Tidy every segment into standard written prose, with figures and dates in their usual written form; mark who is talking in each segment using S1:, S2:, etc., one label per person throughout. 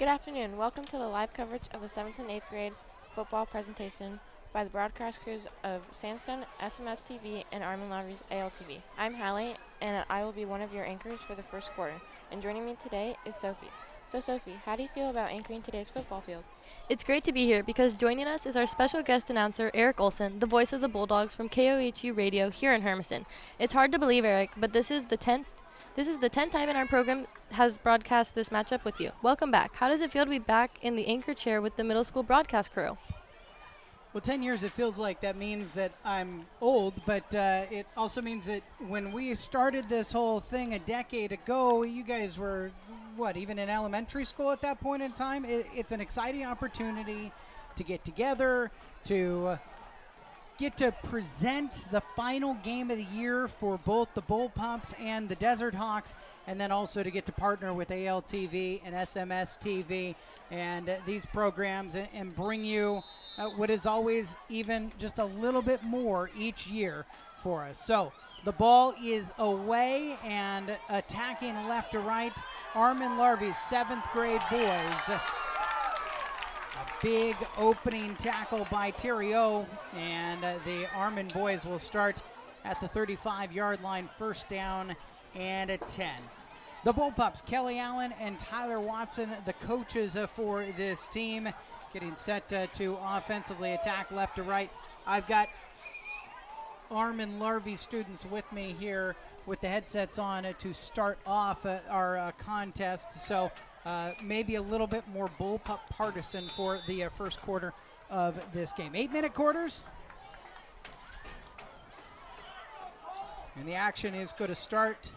S1: Good afternoon. Welcome to the live coverage of the 7th and 8th grade football presentation by the broadcast crews of Sandstone, SMSTV, and Armand Larive ALTV. I'm Hallie, and I will be one of your anchors for the first quarter. And joining me today is Sophie. So, Sophie, how do you feel about anchoring today's football field?
S2: It's great to be here because joining us is our special guest announcer, Erick Olson, the voice of the Bulldogs from KOHU Radio here in Hermiston. It's hard to believe, Erick, but this is the 10th time in our program has broadcast this matchup with you. Welcome back. How does it feel to be back in the anchor chair with the middle school broadcast crew?
S3: Well, 10 years, it feels like that means that I'm old, but it also means that when we started this whole thing a decade ago, you guys were, even in elementary school at that point in time? It's an exciting opportunity to get together, to get to present the final game of the year for both the Bullpups and the Desert Hawks, and then also to get to partner with ALTV and SMSTV and these programs and bring you what is always even just a little bit more each year for us. So the ball is away and attacking left to right. Armand Larive's 7th grade boys. A big opening tackle by Terrio, and the Armand boys will start at the 35-yard line, first down and a 10. The Bullpups, Kelly Allen and Tyler Watson, the coaches for this team, getting set to offensively attack left to right. I've got Armand Larive students with me here with the headsets on to start off our contest. So maybe a little bit more Bullpup partisan for the first quarter of this game. 8-minute quarters. And the action is going to start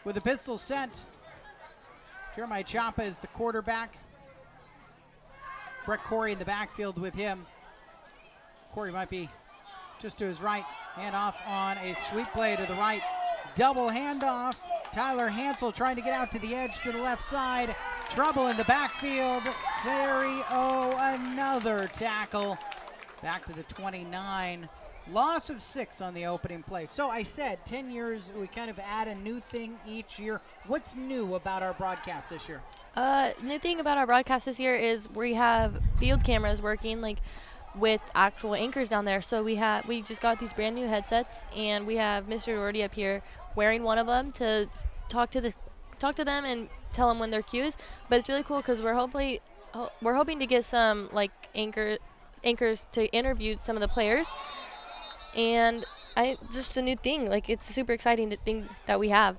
S3: with a pistol set. Jeremiah Chapa is the quarterback. Brett Corey in the backfield with him. Corey might be just to his right. Handoff on a sweep play to the right. Double handoff. Tyler Hansel trying to get out to the edge to the left side. Trouble in the backfield. Another tackle. Back to the 29. Loss of 6 on the opening play. So I said 10 years, we kind of add a new thing each year. What's new about our broadcast this year?
S2: New thing about our broadcast this year is we have field cameras working with actual anchors down there. So we just got these brand new headsets, and we have Mr. Doherty up here wearing one of them to talk to them and tell them when their cues. But it's really cool because we're hoping to get some anchors to interview some of the players. And just a new thing. It's super exciting thing that we have.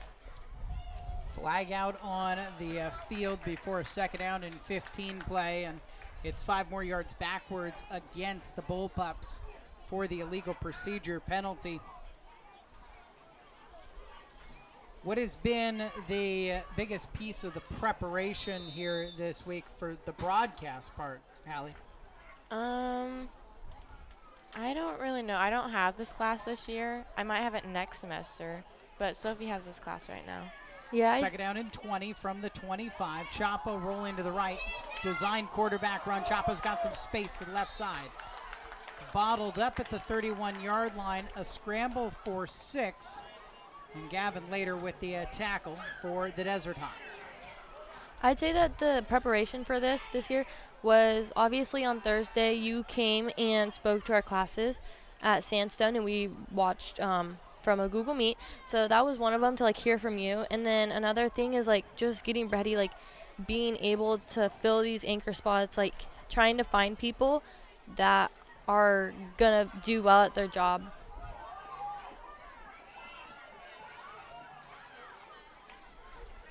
S3: Flag out on the field before a second down and 15 play, and it's 5 more yards backwards against the Bullpups for the illegal procedure penalty. What has been the biggest piece of the preparation here this week for the broadcast part, Hallie?
S1: I don't really know. I don't have this class this year. I might have it next semester, but Sophie has this class right now.
S2: Yeah.
S3: Second down and 20 from the 25. Chapa rolling to the right. Designed quarterback run. Chapa's got some space to the left side. Bottled up at the 31-yard line. A scramble for 6. And Gavin later with the tackle for the Desert Hawks.
S2: I'd say that the preparation for this year was obviously on Thursday. You came and spoke to our classes at Sandstone, and we watched from a Google Meet. So that was one of them, to hear from you. And then another thing is just getting ready, being able to fill these anchor spots, trying to find people that are gonna do well at their job.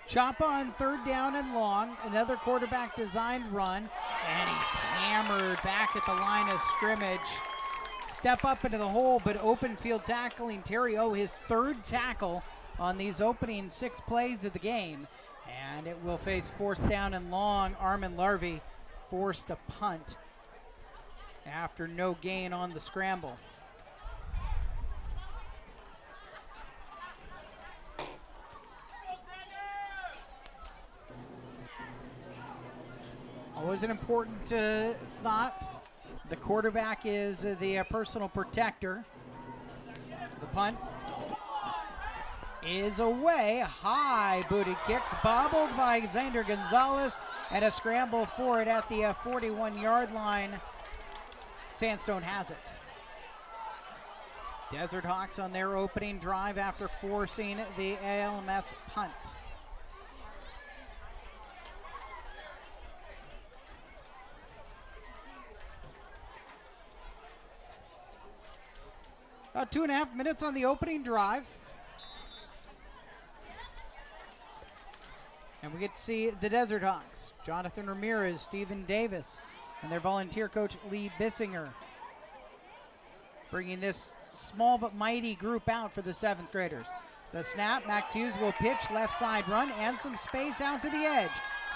S3: Chapa on third down and long. Another quarterback designed run. And he's hammered back at the line of scrimmage. Step up into the hole, but open field tackling Terrio, his 3rd tackle on these opening 6 plays of the game. And it will face 4th down and long. Armand Larive forced a punt after no gain on the scramble. Always an important thought. The quarterback is the personal protector. The punt. is away. High booty kick, bobbled by Xander Gonzalez, and a scramble for it at the 41-yard line. Sandstone has it. Desert Hawks on their opening drive after forcing the ALMS punt. About 2.5 minutes on the opening drive. And we get to see the Desert Hawks, Jonathan Ramirez, Stephen Davis, and their volunteer coach, Lee Bissinger, bringing this small but mighty group out for the 7th graders. The snap, Max Hughes will pitch, left side run, and some space out to the edge.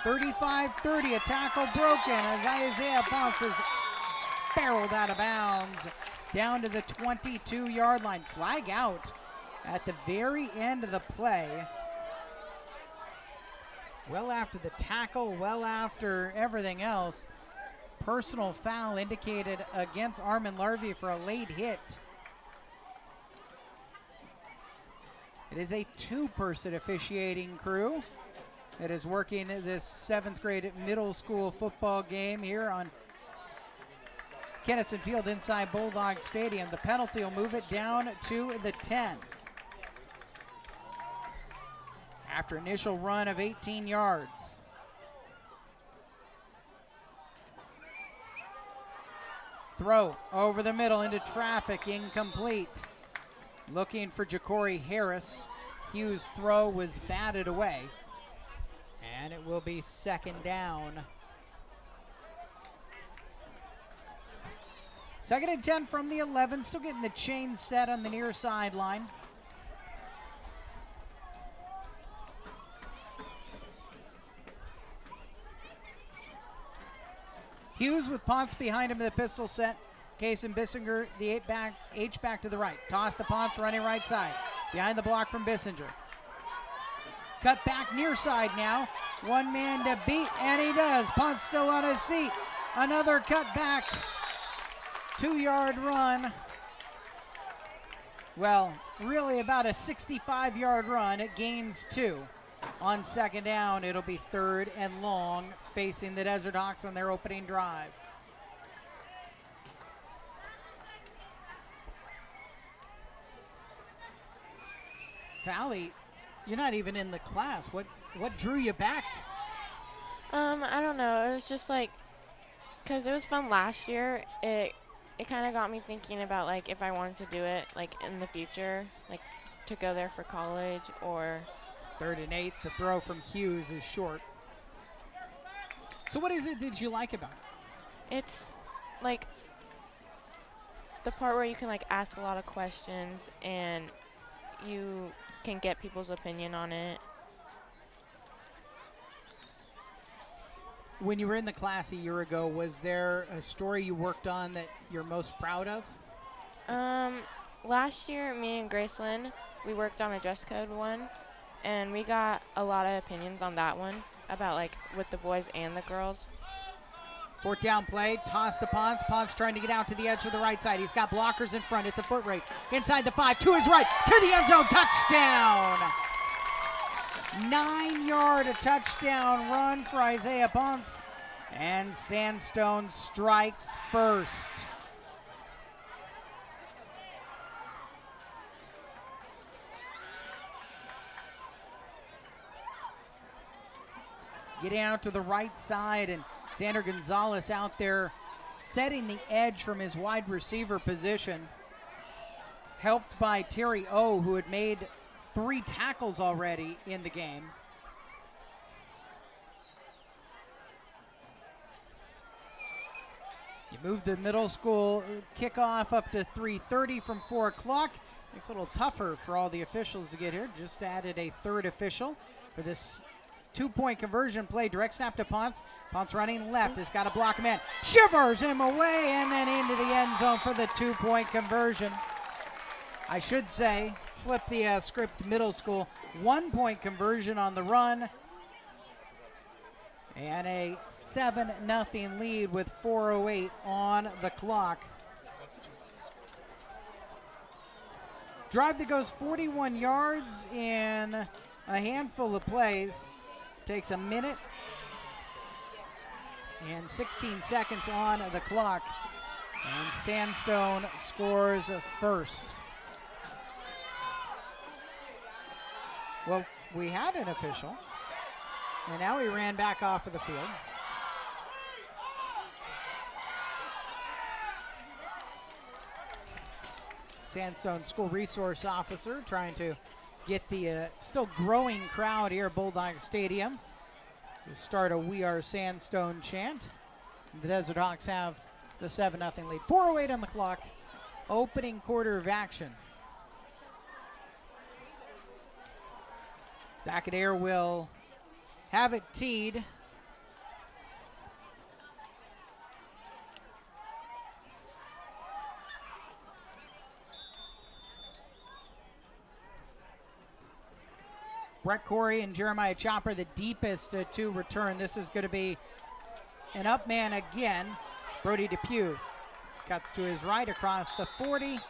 S3: 35-30, a tackle broken as Isaiah Ponce is barreled out of bounds down to the 22-yard line. Flag out at the very end of the play. Well after the tackle, well after everything else. Personal foul indicated against Armand Larive for a late hit. It is a 2-person officiating crew that is working this 7th grade middle school football game here on Kennison Field inside Bulldog Stadium. The penalty will move it down to the 10. After initial run of 18 yards. Throw over the middle into traffic, incomplete. Looking for Ja'Cory Harris. Hughes' throw was batted away. And it will be 2nd down. 2nd and 10 from the 11, still getting the chain set on the near sideline. Hughes with Ponce behind him in the pistol set. Case and Bissinger, the H-back to the right. Toss to Ponce, running right side. Behind the block from Bissinger. Cut back near side now. One man to beat, and he does. Ponce still on his feet. Another cut back. 2-yard run. Well, really about a 65-yard run. It gains 2. On 2nd down, it'll be 3rd and long, facing the Desert Hawks on their opening drive. Tally, you're not even in the class. What drew you back?
S1: I don't know. It was just like, because it was fun last year, it kind of got me thinking about, like, if I wanted to do it, like, in the future, like, to go there for college or...
S3: 3rd and 8. The throw from Hughes is short. So what is it that you like about it?
S1: It's, like, the part where you can, like, ask a lot of questions and you can get people's opinion on it.
S3: When you were in the class a year ago, was there a story you worked on that you're most proud of?
S1: Last year, me and Gracelyn, we worked on a dress code one, and we got a lot of opinions on that one about, like, with the boys and the girls.
S3: 4th down play, toss to Ponce. Ponce trying to get out to the edge of the right side. He's got blockers in front at the foot race. Inside the 5, to his right, to the end zone, touchdown! 9-yard touchdown run for Isaiah Ponce, and Sandstone strikes first. Getting out to the right side, and Xander Gonzalez out there setting the edge from his wide receiver position. Helped by Terry O, who had made 3 tackles already in the game. You move the middle school kickoff up to 3:30 from 4 o'clock. Makes it a little tougher for all the officials to get here. Just added a 3rd official for this 2-point conversion play. Direct snap to Ponce. Ponce running left. Has got to block him in. Shivers him away and then into the end zone for the 2-point conversion. I should say, flip the script middle school. 1-point conversion on the run. And a 7-0 lead with 4:08 on the clock. Drive that goes 41 yards in a handful of plays. Takes a minute and 16 seconds on the clock. And Sandstone scores first. Well, we had an official, and now he ran back off of the field. Sandstone School Resource Officer trying to get the still growing crowd here at Bulldog Stadium to start a "We Are Sandstone" chant. The Desert Hawks have the 7-0 lead. 4:08 on the clock. Opening quarter of action. Zach Adair will have it teed. Brett Corey and Jeremiah Chopper, the deepest to return. This is going to be an up man again. Brody Depew cuts to his right across the 40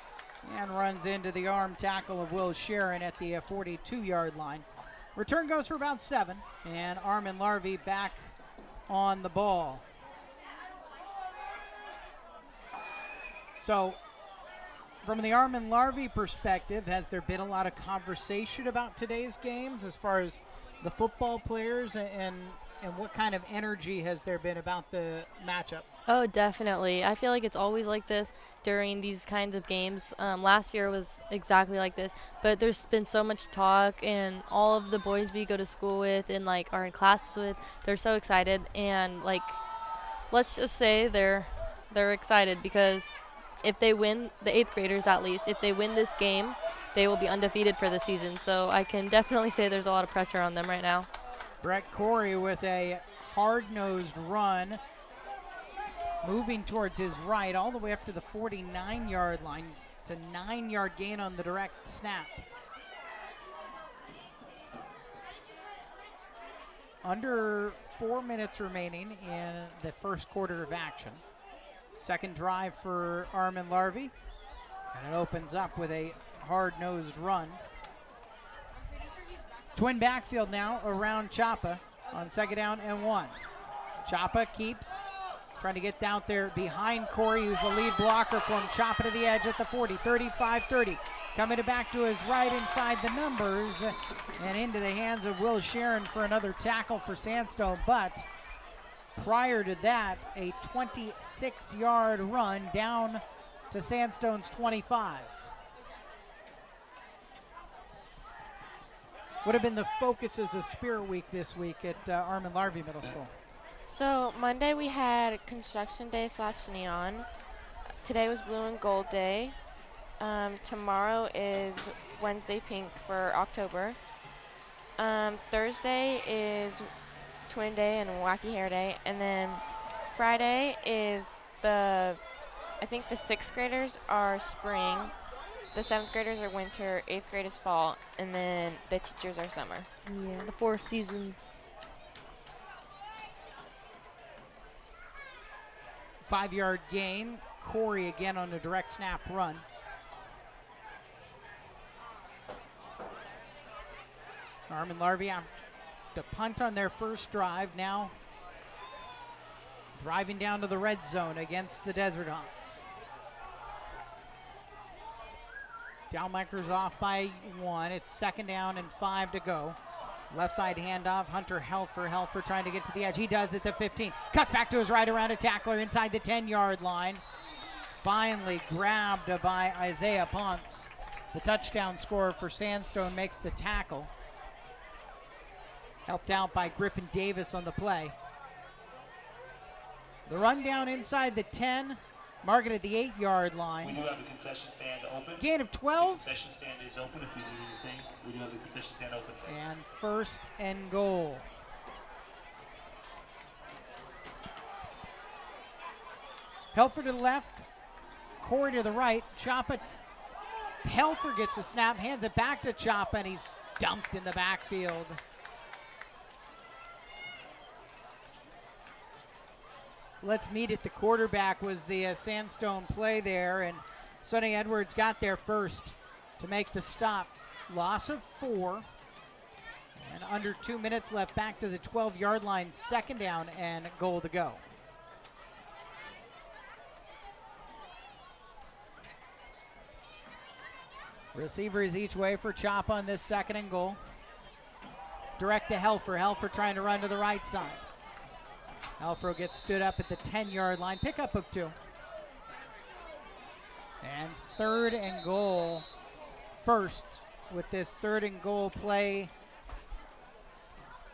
S3: and runs into the arm tackle of Will Sharon at the 42-yard line. Return goes for about 7, and Armand Larive back on the ball. So, from the Armand Larive perspective, has there been a lot of conversation about today's games as far as the football players and what kind of energy has there been about the matchup?
S2: Oh, definitely. I feel like it's always like this during these kinds of games. Last year was exactly like this, but there's been so much talk, and all of the boys we go to school with and like are in classes with, they're so excited, and like, let's just say they're excited because if they win, the 8th graders at least, if they win this game, they will be undefeated for the season. So I can definitely say there's a lot of pressure on them right now.
S3: Brett Corey with a hard-nosed run, moving towards his right all the way up to the 49-yard line. It's a 9-yard gain on the direct snap. Under 4 minutes remaining in the first quarter of action. Second drive for Armand Larive, and it opens up with a hard-nosed run. Twin backfield now around Chapa on 2nd down and 1. Chapa keeps trying to get down there behind Corey, who's the lead blocker from Chapa to the edge at the 40, 35, 30. Coming back to his right inside the numbers and into the hands of Will Sharon for another tackle for Sandstone. But prior to that, a 26-yard run down to Sandstone's 25. What have been the focuses of Spirit Week this week at Armand Larive Middle School?
S1: So Monday we had Construction Day / Neon. Today was Blue and Gold Day. Tomorrow is Wednesday Pink for October. Thursday is Twin Day and Wacky Hair Day. And then Friday is I think the 6th graders are spring, the 7th graders are winter, 8th grade is fall, and then the teachers are summer.
S2: Yeah, the 4 seasons.
S3: 5-yard gain. Corey again on a direct snap run. Armand Larive to punt on their first drive. Now driving down to the red zone against the Desert Hawks. Downmakers off by 1. It's 2nd down and 5 to go. Left side handoff, Hunter Helfer trying to get to the edge. He does at the 15. Cut back to his right around a tackler inside the 10-yard line. Finally grabbed by Isaiah Ponce. The touchdown scorer for Sandstone makes the tackle. Helped out by Griffin Davis on the play. The run down inside the 10. Market at the 8-yard line.
S4: We do have the concession stand open.
S3: Gain of 12.
S4: The concession stand is open if you need anything. We do have the concession stand open.
S3: And 1st and goal. Helfer to the left. Corey to the right. Choppa. Helfer gets a snap, hands it back to Choppa, and he's dumped in the backfield. Let's meet at the quarterback was the Sandstone play there, and Sonny Edwards got there first. to make the stop. Loss of 4. And under 2 minutes left, back to the 12-yard line, 2nd down and goal to go. Receivers each way for Chop on this 2nd and goal. Direct to Helfer. Helfer trying to run to the right side. Helfer gets stood up at the 10-yard line. Pickup of 2. And 3rd and goal. First with this 3rd and goal play.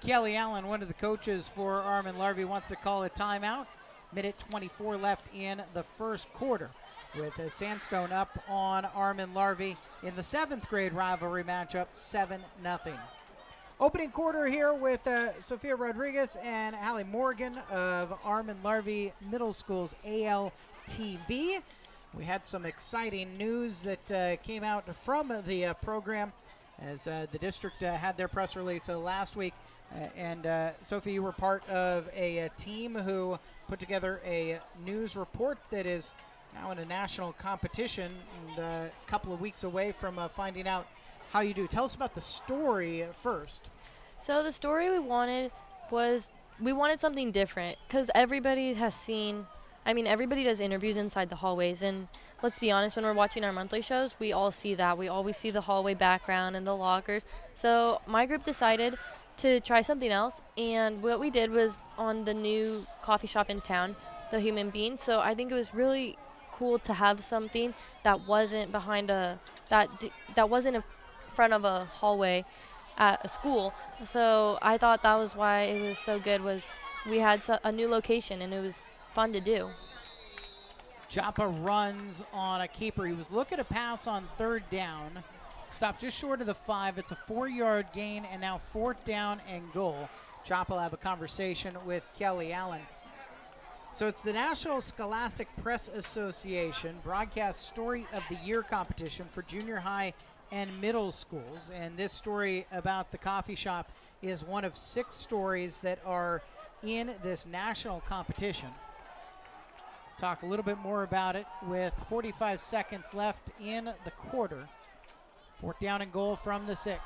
S3: Kelly Allen, one of the coaches for Armand Larive, wants to call a timeout. Minute 24 left in the first quarter, with Sandstone up on Armand Larive in the 7th grade rivalry matchup, 7-0. Opening quarter here with Sophia Rodriguez and Hallie Morgan of Armand Larive Middle School's ALTV. We had some exciting news that came out from the program as the district had their press release last week. Sophie, you were part of a team who put together a news report that is now in a national competition and a couple of weeks away from finding out how you do. Tell us about the story first.
S2: So the story we wanted was we wanted something different because everybody has seen, everybody does interviews inside the hallways, and let's be honest, when we're watching our monthly shows, we all see that. We always see the hallway background and the lockers. So my group decided to try something else, and what we did was on the new coffee shop in town, the Human Being. So I think it was really cool to have something that wasn't behind that wasn't in front of a hallway at a school. So I thought that was why it was so good, was we had a new location and it was fun to do.
S3: Joppa runs on a keeper. He was looking to pass on 3rd down. Stopped just short of the 5. It's a 4-yard gain, and now 4th down and goal. Joppa will have a conversation with Kelly Allen. So it's the National Scholastic Press Association Broadcast Story of the Year competition for junior high and middle schools. And this story about the coffee shop is one of 6 stories that are in this national competition. Talk a little bit more about it with 45 seconds left in the quarter. 4th down and goal from the 6.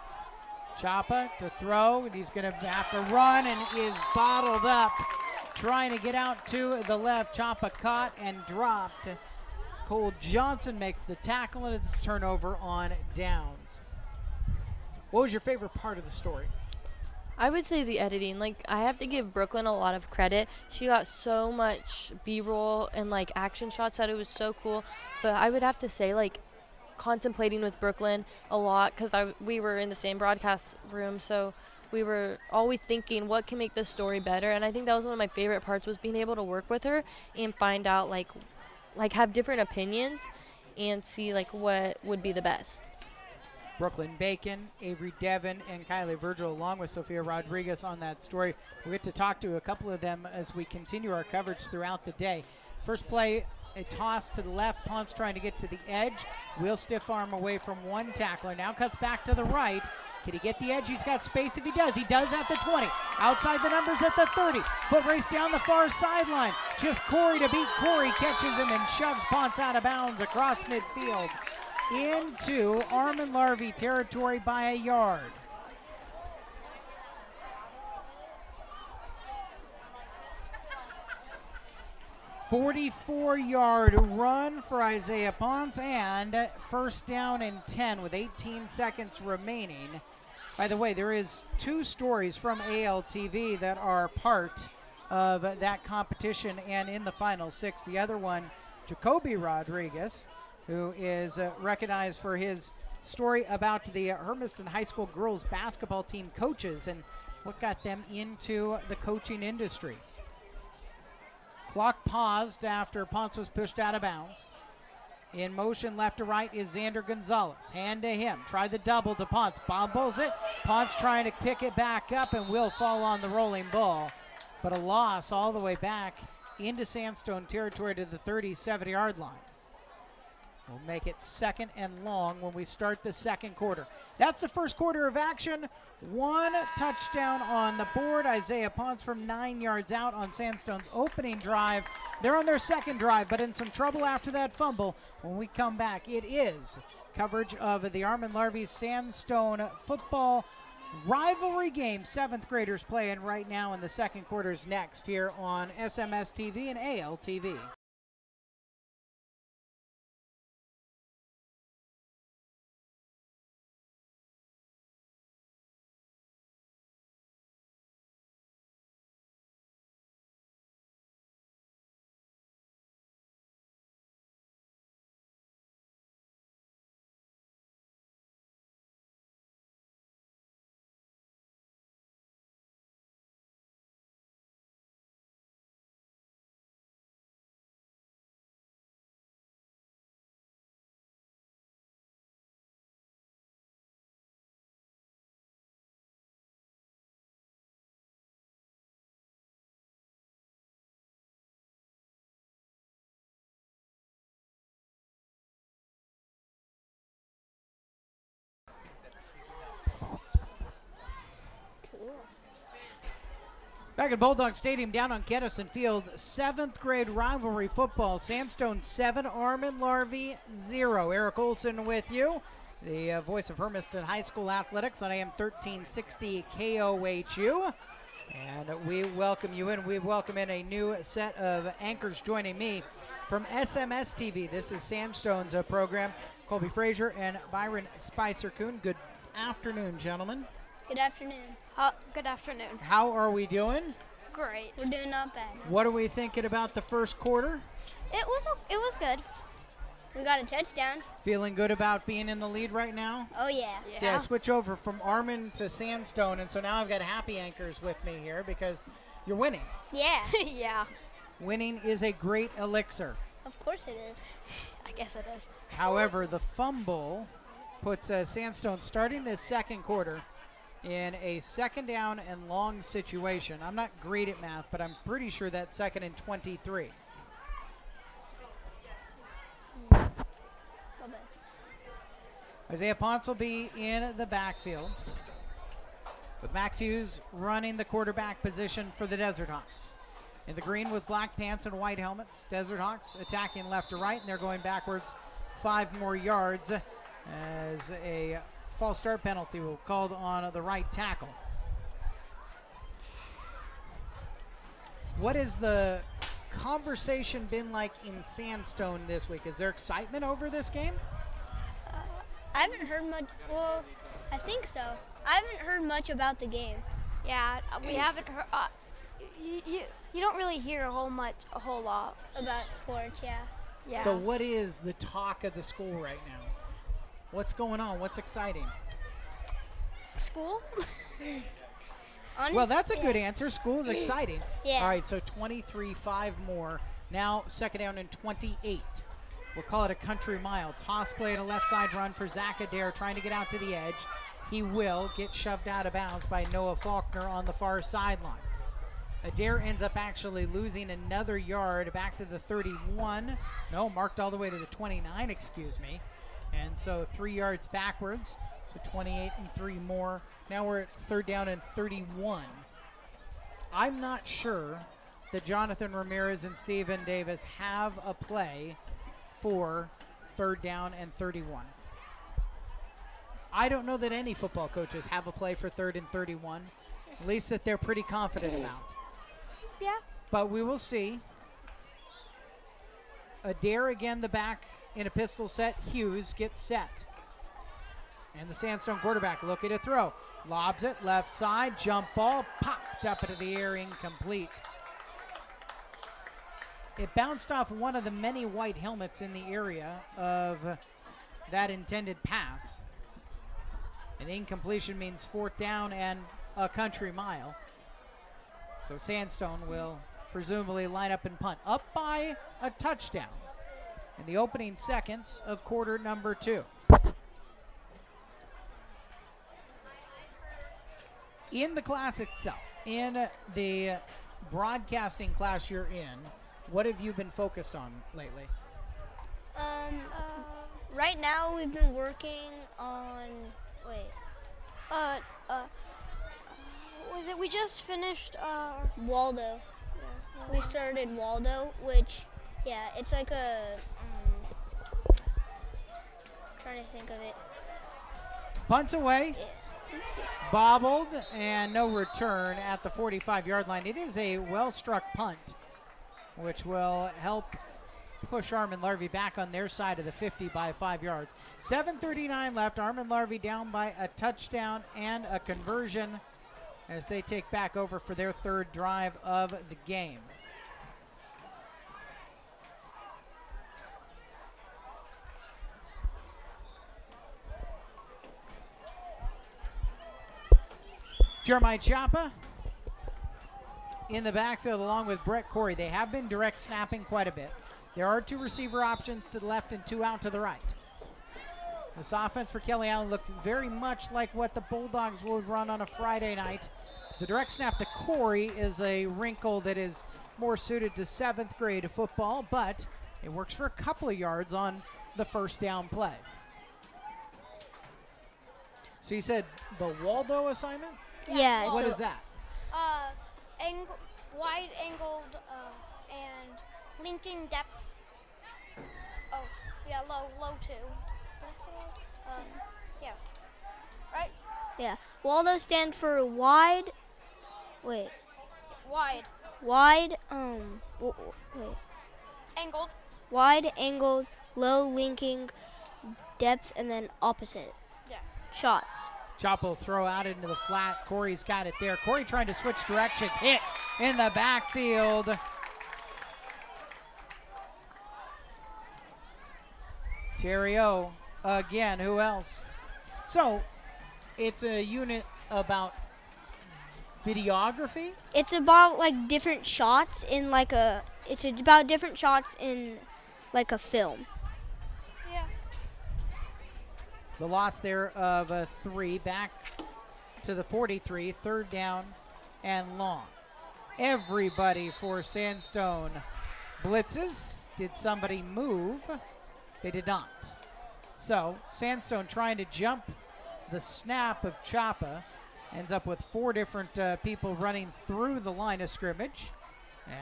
S3: Choppa to throw, and he's going to have to run and is bottled up. Trying to get out to the left. Choppa caught and dropped. Cole Johnson makes the tackle, and it's a turnover on downs. What was your favorite part of the story?
S2: I would say the editing. I have to give Brooklyn a lot of credit. She got so much B-roll and action shots that it was so cool. But I would have to say contemplating with Brooklyn a lot, because we were in the same broadcast room, so we were always thinking what can make this story better. And I think that was one of my favorite parts, was being able to work with her and find out have different opinions and see what would be the best.
S3: Brooklyn Bacon, Avery Devon, and Kylie Virgil, along with Sophia Rodriguez on that story. We'll get to talk to a couple of them as we continue our coverage throughout the day. First play, a toss to the left. Ponce trying to get to the edge. Will stiff arm away from one tackler. Now cuts back to the right. Can he get the edge? He's got space if he does. He does at the 20. Outside the numbers at the 30. Foot race down the far sideline. Just Corey to beat Corey. Catches him and shoves Ponce out of bounds across midfield into Armand Larive territory by a yard. "44-yard run for Isaiah Ponce, and 1st down and 10 with 18 seconds remaining. By the way, there is 2 stories from ALTV that are part of that competition and in the final 6. The other one, Jacoby Rodriguez, who is recognized for his story about the Hermiston High School girls basketball team coaches and what got them into the coaching industry. Clock paused after Ponce was pushed out of bounds. In motion left to right is Xander Gonzalez. Hand to him. Try the double to Ponce. Bobbles it. Ponce trying to pick it back up and will fall on the rolling ball. But a loss all the way back into Sandstone territory to the 37-yard line. We'll make it 2nd and long when we start the second quarter. That's the first quarter of action. 1 touchdown on the board. Isaiah Ponce from 9 yards out on Sandstone's opening drive. They're on their second drive, but in some trouble after that fumble. When we come back, it is coverage of the Armand Larive Sandstone football rivalry game. 7th graders playing right now in the second quarters next here on SMSTV and ALTV. Back at Bulldog Stadium down on Kettison Field, 7th grade rivalry football. Sandstone 7, Armand Larive 0. Erick Olson with you, the voice of Hermiston High School Athletics on AM 1360 KOHU. And we welcome you in. We welcome in a new set of anchors joining me from SMSTV. This is Sandstone's program. Colby Frazier and Byron Spicer-Coon. Good afternoon, gentlemen.
S5: Good afternoon.
S6: Good afternoon.
S3: How are we doing?
S6: Great.
S5: We're doing not bad.
S3: What are we thinking about the first quarter?
S6: It was good.
S5: We got a touchdown.
S3: Feeling good about being in the lead right now?
S5: Oh, yeah.
S3: See, I switch over from Armand to Sandstone, and so now I've got happy anchors with me here because you're winning.
S5: Yeah.
S6: Yeah.
S3: Winning is a great elixir.
S5: Of course it is.
S6: I guess it is.
S3: However, the fumble puts Sandstone starting this second quarter in a 2nd down and long situation. I'm not great at math, but I'm pretty sure that's 2nd and 23. Isaiah Ponce will be in the backfield, with Max Hughes running the quarterback position for the Desert Hawks. In the green with black pants and white helmets, Desert Hawks attacking left to right, and they're going backwards 5 more yards as a false start penalty will called on the right tackle. What has the conversation been like in Sandstone this week? Is there excitement over this game?
S5: I haven't heard much. Well, I think so. I haven't heard much about the game.
S6: Yeah, we haven't heard. You don't really hear a whole lot
S5: About sports, yeah.
S6: Yeah.
S3: So what is the talk of the school right now? What's going on? What's exciting?
S6: School?
S3: Well, that's a good answer. School's exciting.
S5: Yeah.
S3: All right, so 23, 5 more. Now 2nd down and 28. We'll call it a country mile. Toss play and a left side run for Zach Adair trying to get out to the edge. He will get shoved out of bounds by Noah Faulkner on the far sideline. Adair ends up actually losing another yard back to the 31. No, marked all the way to the 29, excuse me. And so 3 yards backwards. So 28 and 3 more. Now we're at 3rd down and 31. I'm not sure that Jonathan Ramirez and Steven Davis have a play for 3rd down and 31. I don't know that any football coaches have a play for 3rd and 31, at least that they're pretty confident about.
S6: Yeah.
S3: But we will see. Adair again, the back in a pistol set. Hughes gets set. And the Sandstone quarterback looking to throw. Lobs it, left side, jump ball, popped up into the air, incomplete. It bounced off one of the many white helmets in the area of that intended pass. An incompletion means 4th down and a country mile. So Sandstone will presumably line up and punt. Up by a touchdown in the opening seconds of quarter number 2. In the class itself, in the broadcasting class you're in, what have you been focused on lately?
S5: right now we've been working on, wait,
S6: What was it? We just finished.
S5: Waldo. We started Waldo, which, yeah, it's like a, trying to think of it.
S3: Punt away,
S5: Yeah.
S3: bobbled, and no return at the 45-yard line. It is a well-struck punt, which will help push Armand Larive back on their side of the 50 by 5 yards. 7:39 left. Armand Larive down by a touchdown and a conversion as they take back over for their third drive of the game. Jeremiah Chapa in the backfield along with Brett Corey. They have been direct snapping quite a bit. There are 2 receiver options to the left and 2 out to the right. This offense for Kelly Allen looks very much like what the Bulldogs would run on a Friday night. The direct snap to Corey is a wrinkle that is more suited to 7th grade football, but it works for a couple of yards on the first down play. So you said the Waldo assignment?
S5: Yeah.
S3: What
S5: so-
S3: is that?
S6: Wide angled and linking depth. Oh, yeah, low too. Did I say low? Yeah. Right?
S5: Yeah. Waldo stands for wide, wait,
S6: Wide.
S5: wide, wait,
S6: Angled.
S5: wide angled, low linking, depth, and then opposite.
S6: Yeah.
S5: Shots.
S3: Chop will throw out into the flat. Corey's got it there. Corey trying to switch directions. Hit in the backfield. Terry O again. Who else? So it's a unit about videography.
S5: It's about like different shots in like a. It's about different shots in like a film.
S6: Yeah.
S3: The loss there of a 3 back to the 43. Third down and long. Everybody for Sandstone blitzes. Did somebody move? They did not. So Sandstone trying to jump the snap of Chapa. Ends up with 4 different people running through the line of scrimmage.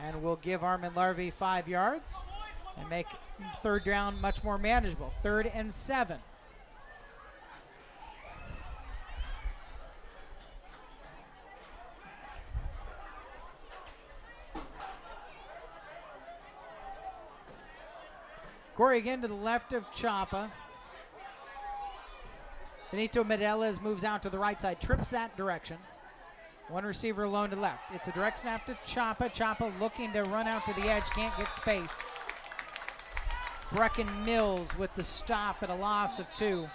S3: And will give Armand Larive 5 yards and make third down much more manageable. 3rd and 7. Corey again to the left of Chapa. Benito Medeles moves out to the right side, trips that direction. 1 receiver alone to left. It's a direct snap to Chapa. Chapa looking to run out to the edge, can't get space. Brecken Mills with the stop at a loss of 2.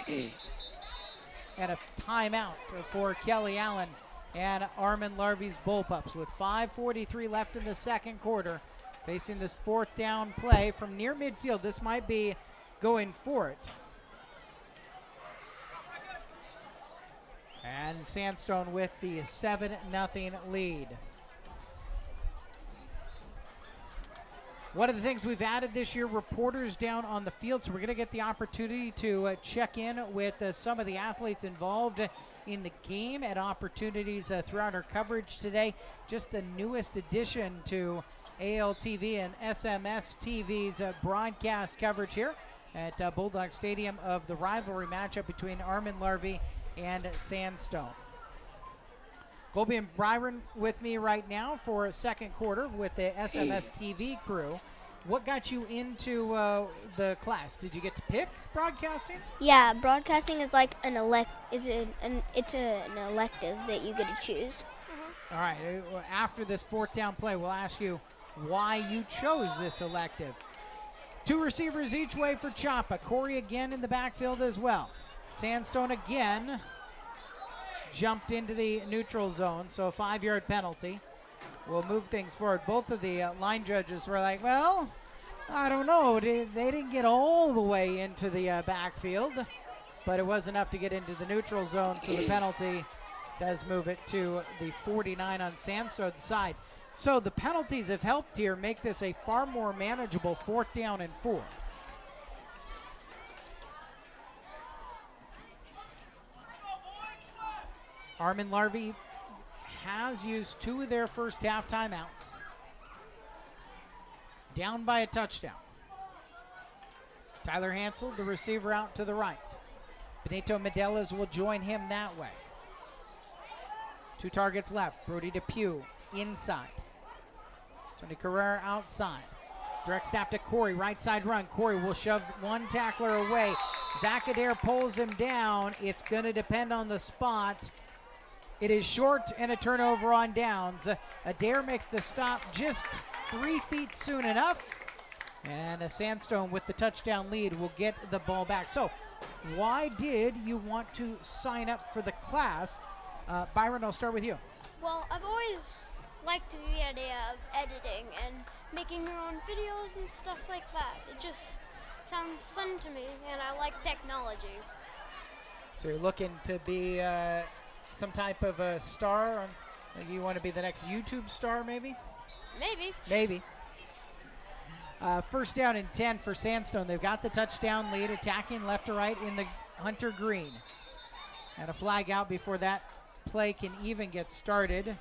S3: And a timeout for Kelly Allen and Armand Larive's Bullpups with 5:43 left in the second quarter. Facing this 4th down play from near midfield. This might be going for it. And Sandstone with the 7-0 lead. One of the things we've added this year, reporters down on the field, so we're going to get the opportunity to check in with some of the athletes involved in the game and opportunities throughout our coverage today. Just the newest addition to ALTV and SMSTV's broadcast coverage here at Bulldog Stadium of the rivalry matchup between Armand Larive and Sandstone. Colby and Byron with me right now for a second quarter with the SMSTV crew. What got you into the class? Did you get to pick broadcasting?
S5: Yeah, broadcasting is like an it's an elective that you get to choose.
S3: All right, after this 4th down play, we'll ask you why you chose this elective. 2 receivers each way for Chapa. Corey again in the backfield as well. Sandstone again jumped into the neutral zone, so a 5-yard penalty will move things forward. Both of the line judges were like, well, I don't know. They didn't get all the way into the backfield, but it was enough to get into the neutral zone, so the penalty does move it to the 49 on Sandstone's side. So the penalties have helped here make this a far more manageable 4th down and 4. Armand Larive has used 2 of their first half timeouts. Down by a touchdown. Tyler Hansel, the receiver, out to the right. Benito Medelas will join him that way. 2 targets left. Brody Depew inside. Tony Carrera outside. Direct snap to Corey, right side run. Corey will shove one tackler away. Zach Adair pulls him down. It's going to depend on the spot. It is short and a turnover on downs. Adair makes the stop just 3 feet soon enough. And a Sandstone with the touchdown lead will get the ball back. So why did you want to sign up for the class? Byron, I'll start with you.
S6: Well, I've always liked the idea of editing and making your own videos and stuff like that. It just sounds fun to me, and I like technology.
S3: So you're looking to be some type of a star? Like you want to be the next YouTube star, maybe?
S6: Maybe.
S3: Maybe. First down and 10 for Sandstone. They've got the touchdown lead, attacking left to right in the Hunter Green. And a flag out before that play can even get started.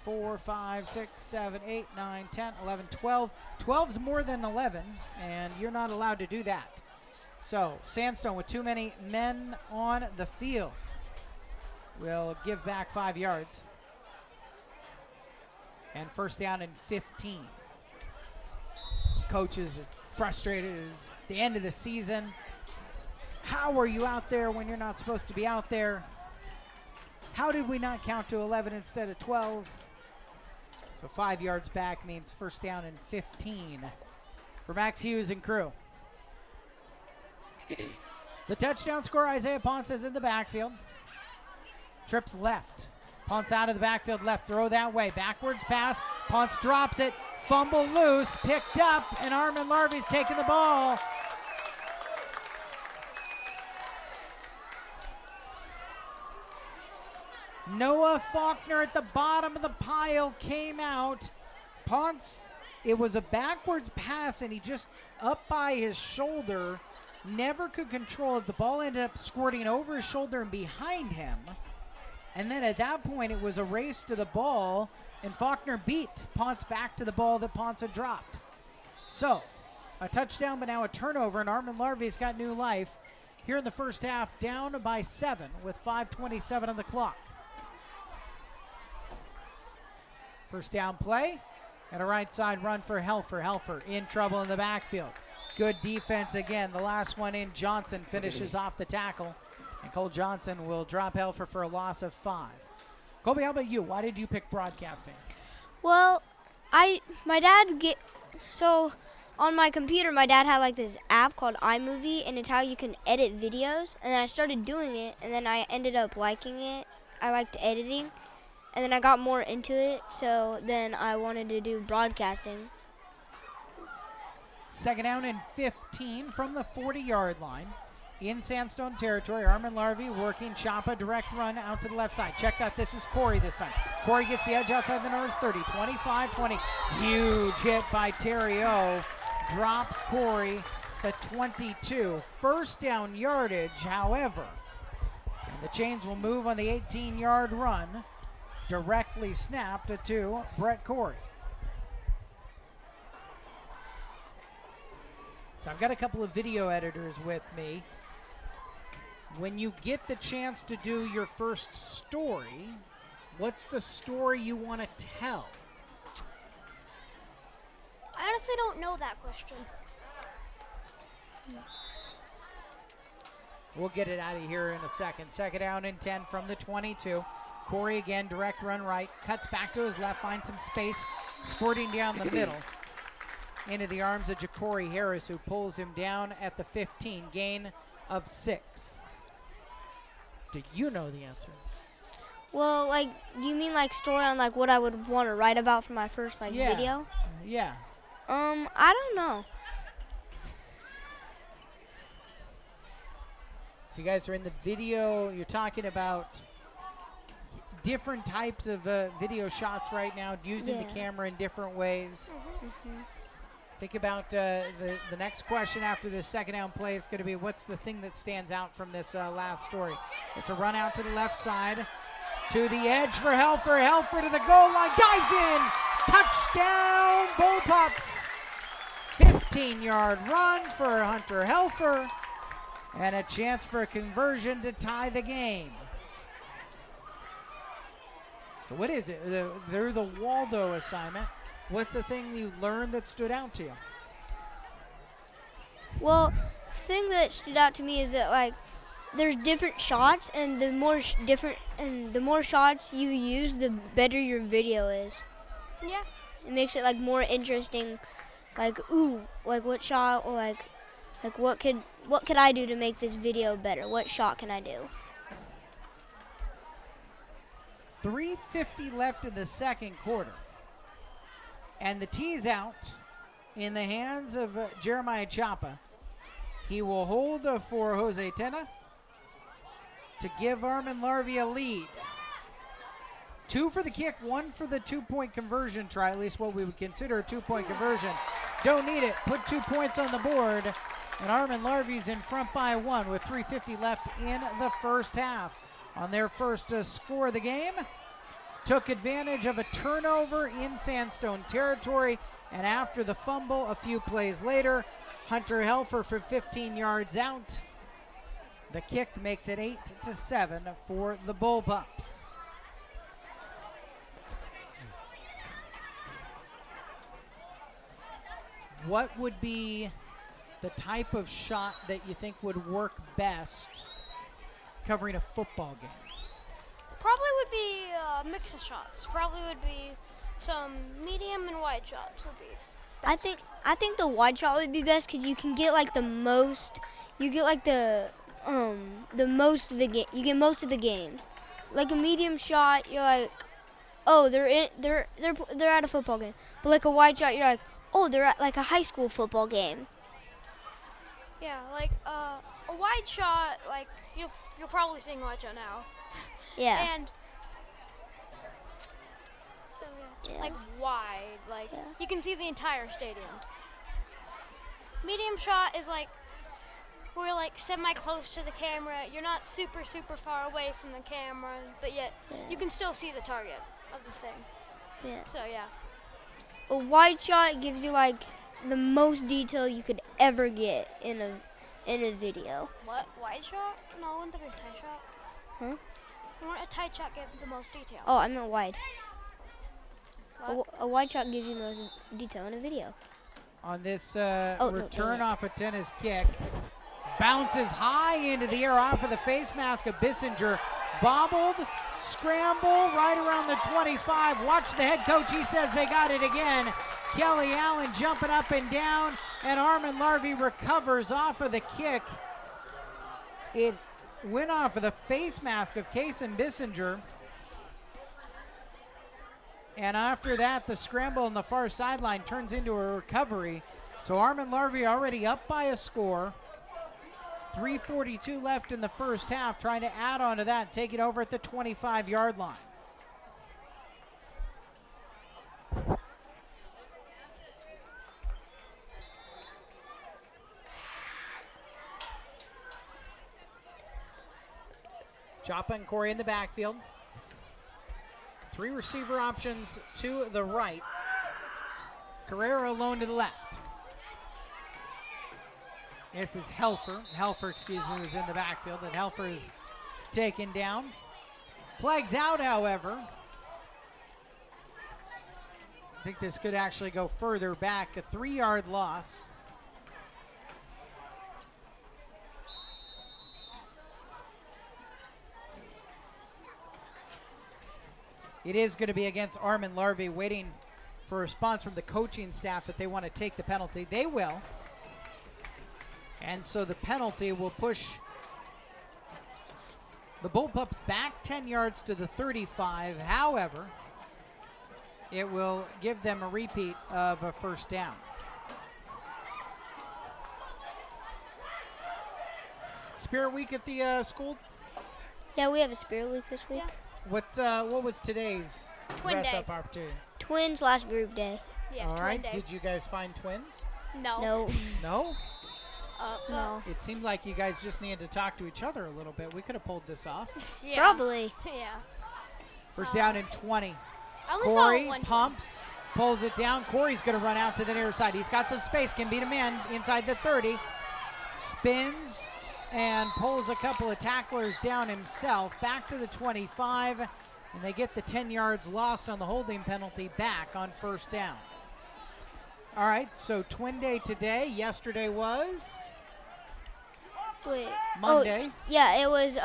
S3: 4, 5, 6, 7, 8, 9, 10, 11, 12. 12's more than 11, and you're not allowed to do that. So Sandstone, with too many men on the field, will give back 5 yards. And first down and 15. Coaches are frustrated. It's the end of the season. How are you out there when you're not supposed to be out there? How did we not count to 11 instead of 12? So 5 yards back means first down and 15 for Max Hughes and crew. The touchdown scorer, Isaiah Ponce, is in the backfield. Trips left. Ponce out of the backfield left, throw that way. Backwards pass, Ponce drops it, fumble loose, picked up, and Armand Larive's taking the ball. Noah Faulkner at the bottom of the pile came out. Ponce, it was a backwards pass, and he just up by his shoulder, never could control it. The ball ended up squirting over his shoulder and behind him. And then at that point, it was a race to the ball, and Faulkner beat Ponce back to the ball that Ponce had dropped. So, a touchdown, but now a turnover, and Armand Larive's got new life here in the first half, down by 7 with 5:27 on the clock. First down play, and a right side run for Helfer. Helfer in trouble in the backfield. Good defense again. The last one in, Johnson finishes off the tackle. And Cole Johnson will drop Helfer for a loss of 5. Colby, how about you? Why did you pick broadcasting?
S5: Well, so on my computer, my dad had like this app called iMovie, and it's how you can edit videos. And then I started doing it, and then I ended up liking it. I liked editing, and then I got more into it, so then I wanted to do broadcasting.
S3: Second down and 15 from the 40-yard line. In Sandstone territory, Armand Larive working Choppa, direct run out to the left side. Check that, this is Corey this time. Corey gets the edge outside the Norris 30, 25, 20. Huge hit by Terry O. Drops Corey the 22. First down yardage, however. And the chains will move on the 18-yard run. Directly snapped to Brett Corey. So I've got a couple of video editors with me. When you get the chance to do your first story, what's the story you want to tell?
S6: I honestly don't know that question.
S3: We'll get it out of here in a second. Second down and 10 from the 22. Corey again, direct run right, cuts back to his left, finds some space, squirting down the middle into the arms of Ja'Cory Harris, who pulls him down at the 15, gain of 6. Do you know the answer?
S5: Well, like, do you mean like story on like what I would want to write about for my first video?
S3: Yeah.
S5: I don't know.
S3: So you guys are in the video. You're talking about different types of video shots right now, using the camera in different ways. Think about the next question after this second down play is going to be, what's the thing that stands out from this last story? It's a run out to the left side, to the edge for Helfer. Helfer to the goal line, dives in, touchdown Bullpups. 15-yard run for Hunter Helfer, and a chance for a conversion to tie the game. So what is it? They're the Waldo assignment. What's the thing you learned that stood out to you?
S5: Well, the thing that stood out to me is that like there's different shots, and the more the more shots you use, the better your video is.
S6: Yeah.
S5: It makes it like more interesting. Like, ooh, like what shot, or like what could I do to make this video better? What shot can I do?
S3: 3:50 left in the second quarter. And the tee's out in the hands of Jeremiah Chapa. He will hold for Jose Tena to give Armand Larive a lead. 2 for the kick, 1 for the 2-point conversion try, at least what we would consider a 2-point conversion. Don't need it. Put 2 points on the board. And Armand Larive's in front by 1 with 3:50 left in the first half. On their first score of the game, took advantage of a turnover in Sandstone territory, and after the fumble a few plays later, Hunter Helfer for 15 yards out. The kick makes it 8-7 for the Bullpups. What would be the type of shot that you think would work best covering a football game?
S6: Probably would be a mix of shots. Probably would be some medium and wide shots would be best.
S5: I think the wide shot would be best because you can get like the most. You get like the most of the game. You get most of the game. Like a medium shot, you're like, oh, they're at a football game. But like a wide shot, you're like, oh, they're at like a high school football game.
S6: Yeah, like a wide shot, like you're probably seeing a wide shot now.
S5: Yeah.
S6: And so
S5: Yeah.
S6: like wide, like
S5: Yeah.
S6: you can see the entire stadium. Medium shot is like we're like semi-close to the camera. You're not super far away from the camera, but yet you can still see the target of the thing.
S5: Yeah.
S6: So yeah.
S5: A wide shot gives you like the most detail you could ever get in a video.
S6: What? Wide shot? No, wouldn't that be a tight shot?
S5: Huh?
S6: Wouldn't a tight shot give the most detail?
S5: Oh, I meant wide.
S6: What?
S5: A wide shot gives you the most detail in a video.
S3: On this
S5: no,
S3: return
S5: yeah.
S3: off a tennis kick, bounces high into the air off of the face mask of Bissinger. Bobbled, scramble right around the 25. Watch the head coach. He says they got it again. Kelly Allen jumping up and down, and Armand Larive recovers off of the kick. It went off of the face mask of Kason Bissinger. And after that, the scramble on the far sideline turns into a recovery. So Armand Larive already up by a score. 3:42 left in the first half, trying to add on to that, take it over at the 25-yard line. Chapa and Corey in the backfield. 3 receiver options to the right. Carrera alone to the left. This is Helfer. Helfer, was in the backfield, and Helfer is taken down. Flags out, however. I think this could actually go further back. A 3-yard loss. It is going to be against Armand Larive, waiting for a response from the coaching staff if they want to take the penalty. They will. And so the penalty will push the Bullpups back 10 yards to the 35. However, it will give them a repeat of a first down. Spirit Week at the school?
S5: Yeah, we have a Spirit Week this week.
S6: Yeah.
S3: What was today's
S6: Twin day.
S3: dress-up opportunity?
S5: Twins / group day.
S6: Yeah,
S3: All
S6: twin
S3: right.
S6: day.
S3: Did you guys find twins?
S6: No.
S5: No.
S3: No?
S5: No.
S3: It seemed like you guys just needed to talk to each other a little bit. We could have pulled this off.
S6: Yeah.
S5: Probably.
S6: Yeah.
S3: First down and 20.
S6: I only
S3: Corey
S6: saw one.
S3: pumps, pulls it down. Corey's going to run out to the near side. He's got some space, can beat a man inside the 30. Spins and pulls a couple of tacklers down himself. Back to the 25, and they get the 10 yards lost on the holding penalty back on first down. All right, so twin day today. Yesterday was
S5: Wait.
S3: Monday.
S5: Oh, yeah, it was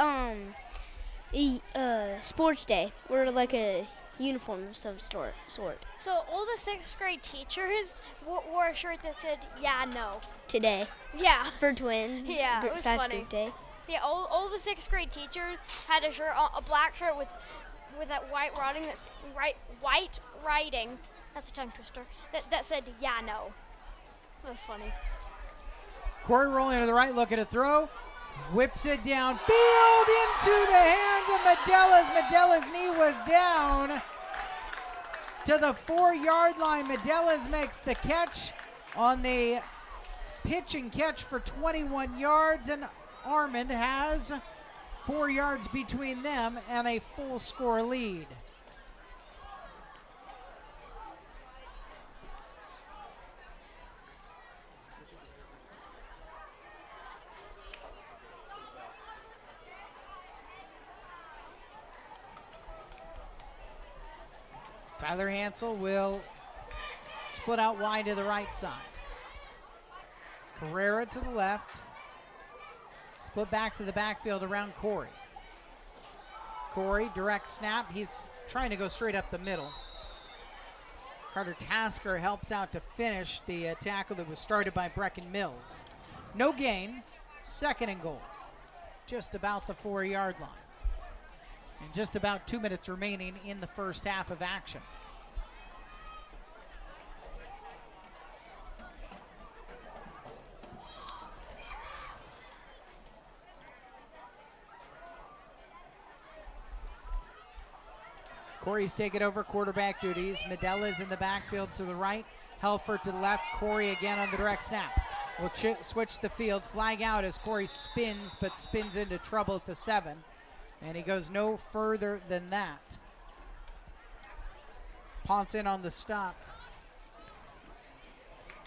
S5: sports day. We're like a uniform of some sort.
S6: So all the 6th grade teachers wore a shirt that said, "Yeah, no."
S5: Today
S6: Yeah.
S5: for twin.
S6: Yeah, it was
S5: slash
S6: funny.
S5: group day.
S6: Yeah, all the 6th grade teachers had a shirt, a black shirt with that white writing. White writing. That's a tongue twister. That said, "Yeah, no." That was funny.
S3: Corey rolling to the right, looking to throw. Whips it downfield into the hands of Medella's. Medella's knee was down to the 4-yard line. Medella's makes the catch on the pitch and catch for 21 yards, and Armand has 4 yards between them and a full score lead. Tyler Hansel will split out wide to the right side. Carrera to the left. Split backs to the backfield around Corey. Corey, direct snap. He's trying to go straight up the middle. Carter Tasker helps out to finish the tackle that was started by Brecken Mills. No gain. 2nd and goal. Just about the 4-yard line. And just about 2 minutes remaining in the first half of action. Corey's taking over quarterback duties. Medella's in the backfield to the right. Helford to the left. Corey again on the direct snap. We'll switch the field. Flag out as Corey spins, but spins into trouble at the 7. And he goes no further than that. Ponce in on the stop.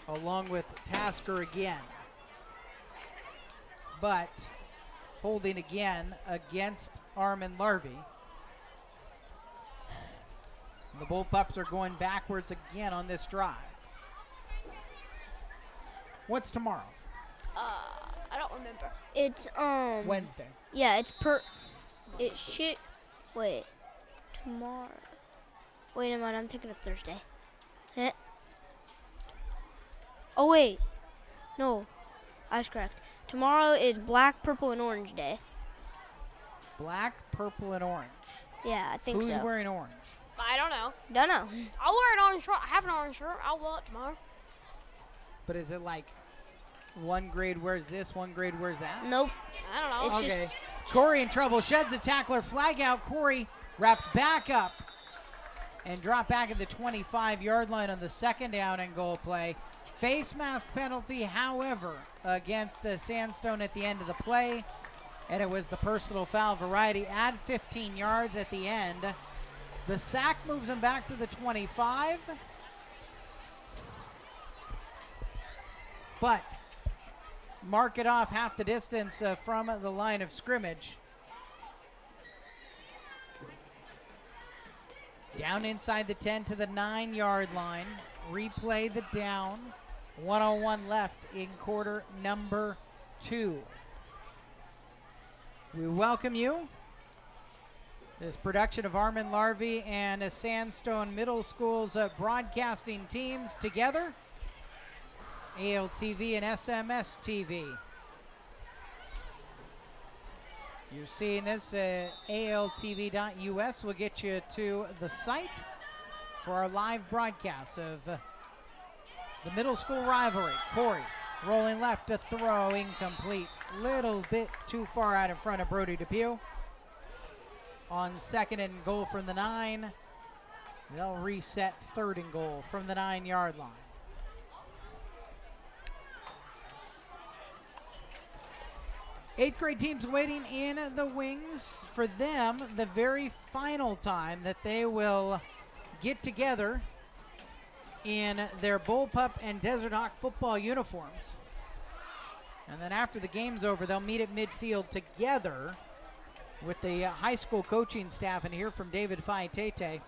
S3: Along with Tasker again. But holding again against Armand Larive. The Bullpups are going backwards again on this drive. What's tomorrow?
S6: I don't remember.
S5: It's
S3: Wednesday.
S5: Yeah, it should. Wait. Tomorrow. Wait a minute, I'm thinking of Thursday. Eh. Oh wait. No. I was correct. Tomorrow is Black, Purple, and Orange Day.
S3: Black, purple, and orange.
S5: Yeah, I think
S3: Who's
S5: so.
S3: wearing orange?
S6: I don't know.
S5: Don't know.
S6: I'll wear an orange shirt. I have an orange shirt. I'll wear it tomorrow.
S3: But is it like one grade wears this, one grade wears that?
S5: Nope.
S6: I don't know.
S5: It's
S3: Okay. Corey in trouble. Sheds a tackler. Flag out. Corey wrapped back up and dropped back at the 25-yard line on the 2nd down and goal play. Face mask penalty, however, against Sandstone at the end of the play. And it was the personal foul variety. Add 15 yards at the end. The sack moves him back to the 25. But mark it off half the distance from the line of scrimmage. Down inside the 10 to the 9-yard line. Replay the down. 1:01 left in quarter number 2. We welcome you. This production of Armand Larive and Sandstone Middle School's broadcasting teams together. ALTV and SMSTV. You're seeing this ALTV.us will get you to the site for our live broadcast of the middle school rivalry. Corey rolling left to throw, incomplete. Little bit too far out in front of Brody Depew. On 2nd and goal from the 9. They'll reset 3rd and goal from the 9-yard line. Eighth grade teams waiting in the wings. For them, the very final time that they will get together in their Bullpup and Desert Hawk football uniforms. And then after the game's over, they'll meet at midfield together with the high school coaching staff and hear from David Faitete,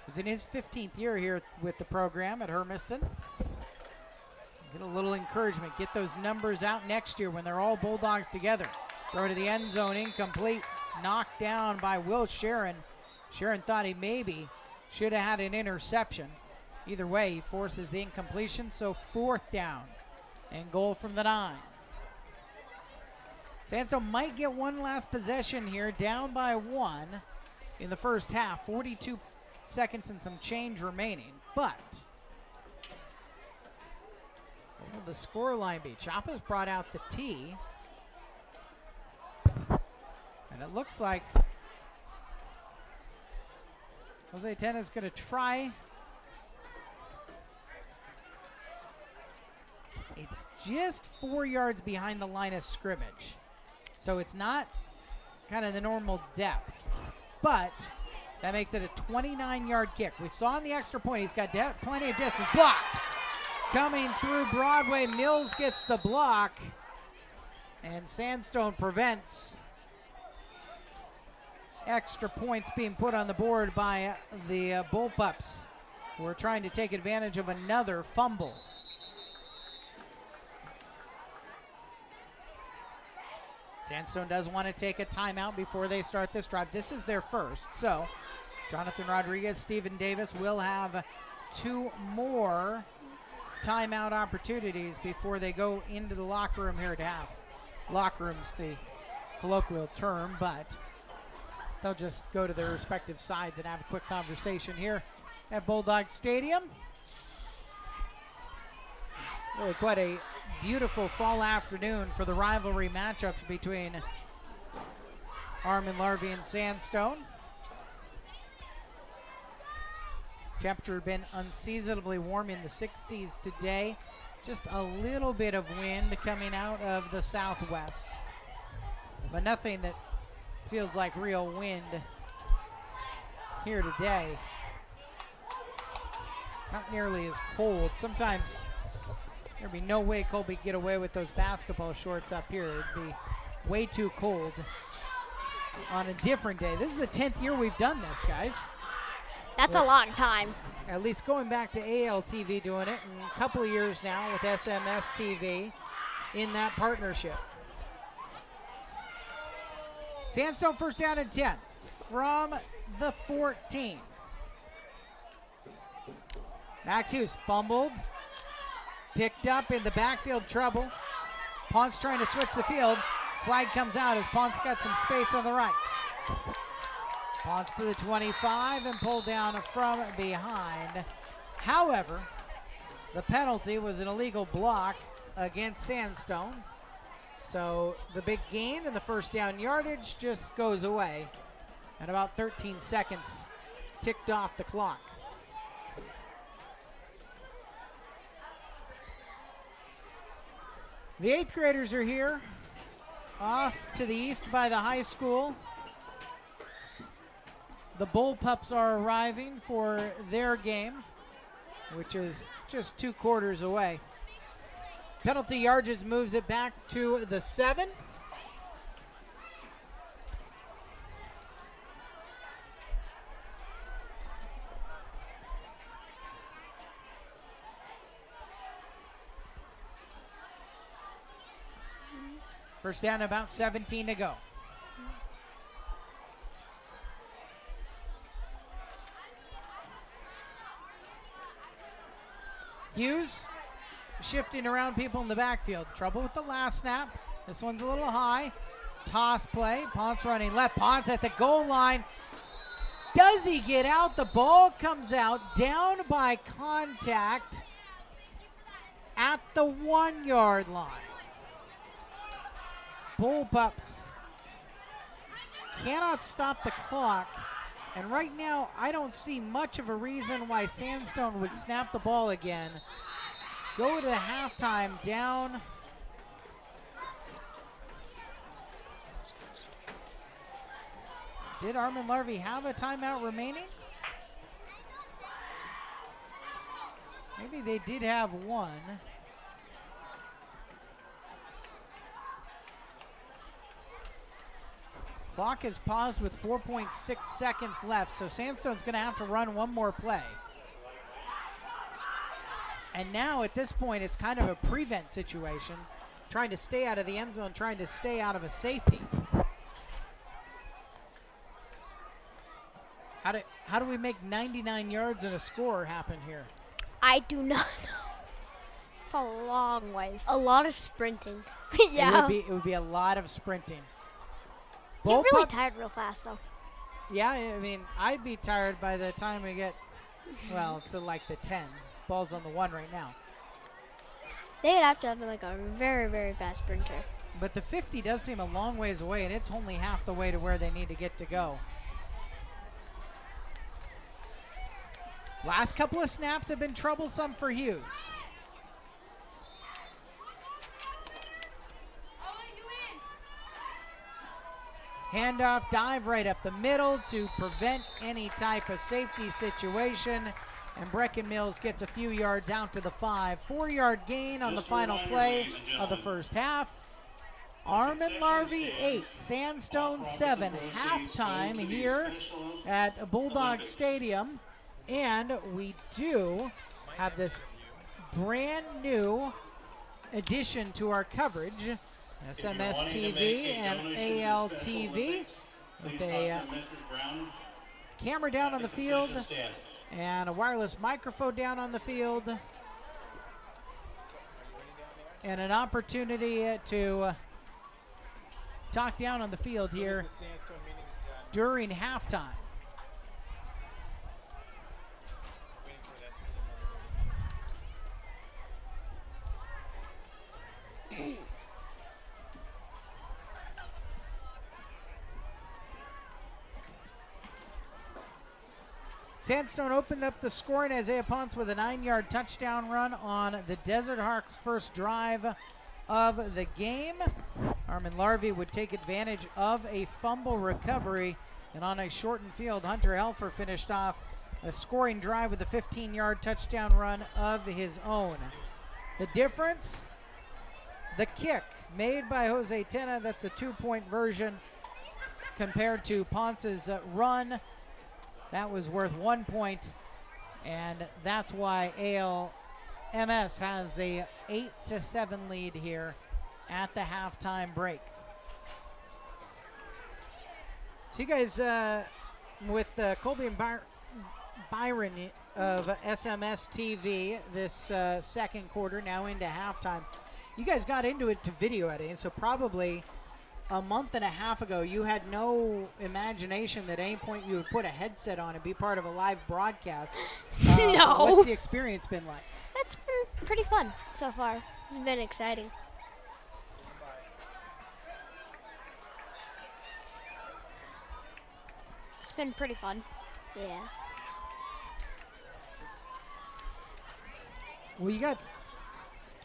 S3: who's in his 15th year here with the program at Hermiston. Get a little encouragement. Get those numbers out next year when they're all Bulldogs together. Throw to the end zone, incomplete. Knocked down by Will Sharon. Sharon thought he maybe should have had an interception. Either way, he forces the incompletion, so 4th down and goal from the 9. Sandstone might get one last possession here, down by 1 in the first half. 42 seconds and some change remaining, but what will the score line be? Chapa's brought out the tee, and it looks like Jose Tena's going to try. It's just 4 yards behind the line of scrimmage, so it's not kind of the normal depth, but that makes it a 29-yard kick. We saw in the extra point, he's got plenty of distance. Blocked. Coming through Broadway, Mills gets the block, and Sandstone prevents extra points being put on the board by the Bullpups, who are trying to take advantage of another fumble. Sandstone does want to take a timeout before they start this drive. This is their first, so Jonathan Rodriguez, Stephen Davis will have 2 more timeout opportunities before they go into the locker room here to have. Locker room's the colloquial term, but they'll just go to their respective sides and have a quick conversation here at Bulldog Stadium. Really quite a beautiful fall afternoon for the rivalry matchups between Armand Larive and Sandstone. Temperature been unseasonably warm in the 60s today. Just a little bit of wind coming out of the southwest, but nothing that feels like real wind here today. Not nearly as cold. Sometimes there'd be no way Colby could get away with those basketball shorts up here. It'd be way too cold on a different day. This is the 10th year we've done this, guys.
S6: That's a long time.
S3: At least going back to ALTV doing it, and a couple of years now with SMSTV in that partnership. Sandstone first down and 10 from the 14. Max Hughes fumbled, picked up in the backfield trouble. Ponce trying to switch the field. Flag comes out as Ponce got some space on the right. Ponce to the 25 and pulled down from behind. However, the penalty was an illegal block against Sandstone. So the big gain in the first down yardage just goes away. And about 13 seconds ticked off the clock. The 8th graders are here, off to the east by the high school. The Bullpups are arriving for their game, which is just 2 quarters away. Penalty yardage moves it back to the 7. First down, about 17 to go. Hughes shifting around people in the backfield. Trouble with the last snap. This one's a little high. Toss play. Ponce running left. Ponce at the goal line. Does he get out? The ball comes out down by contact at the 1-yard line. Bullpups cannot stop the clock And right now, I don't see much of a reason why Sandstone would snap the ball again. Go to halftime down. Did Armand Larive have a timeout remaining? Maybe they did have one. Clock is paused with 4.6 seconds left, so Sandstone's going to have to run one more play. And now at this point, it's kind of a prevent situation, trying to stay out of the end zone, trying to stay out of a safety. How do we make 99 yards and a score happen here?
S6: I do not know. It's a long ways.
S5: A lot of sprinting.
S6: Yeah.
S3: It would be a lot of sprinting.
S6: Get really
S3: Bullpups-
S6: tired real fast, though.
S3: Yeah, I mean, I'd be tired by the time we get, well, to like the 10. Ball's on the 1 right now.
S5: They'd have to have like a very, very fast sprinter.
S3: But the 50 does seem a long ways away, and it's only half the way to where they need to get to go. Last couple of snaps have been troublesome for Hughes. Handoff, dive right up the middle to prevent any type of safety situation. And Brecken Mills gets a few yards out to the 5. 4-yard gain on the final play of the first half. Armand Larive 8, Sandstone 7. Halftime here at Bulldog Stadium. And we do have this brand new addition to our coverage. SMSTV and ALTV with a camera down on the field and a wireless microphone down on the field and an opportunity to talk down on the field here during halftime. Sandstone opened up the scoring. Isaiah Ponce with a 9-yard touchdown run on the Desert Hawks' first drive of the game. Armand Larive would take advantage of a fumble recovery, and on a shortened field, Hunter Helfer finished off a scoring drive with a 15-yard touchdown run of his own. The difference, the kick made by Jose Tena. That's a 2-point version compared to Ponce's run. That was worth 1 point, and that's why ALMS has a 8-7 lead here at the halftime break. So you guys, with Colby and Byron of SMSTV this second quarter, now into halftime, you guys got into it to video editing, so probably a month and a half ago, you had no imagination that at any point you would put a headset on and be part of a live broadcast.
S6: No.
S3: What's the experience been like?
S6: It's been pretty fun so far.
S5: It's been exciting.
S6: It's been pretty fun.
S5: Yeah.
S3: Well, you got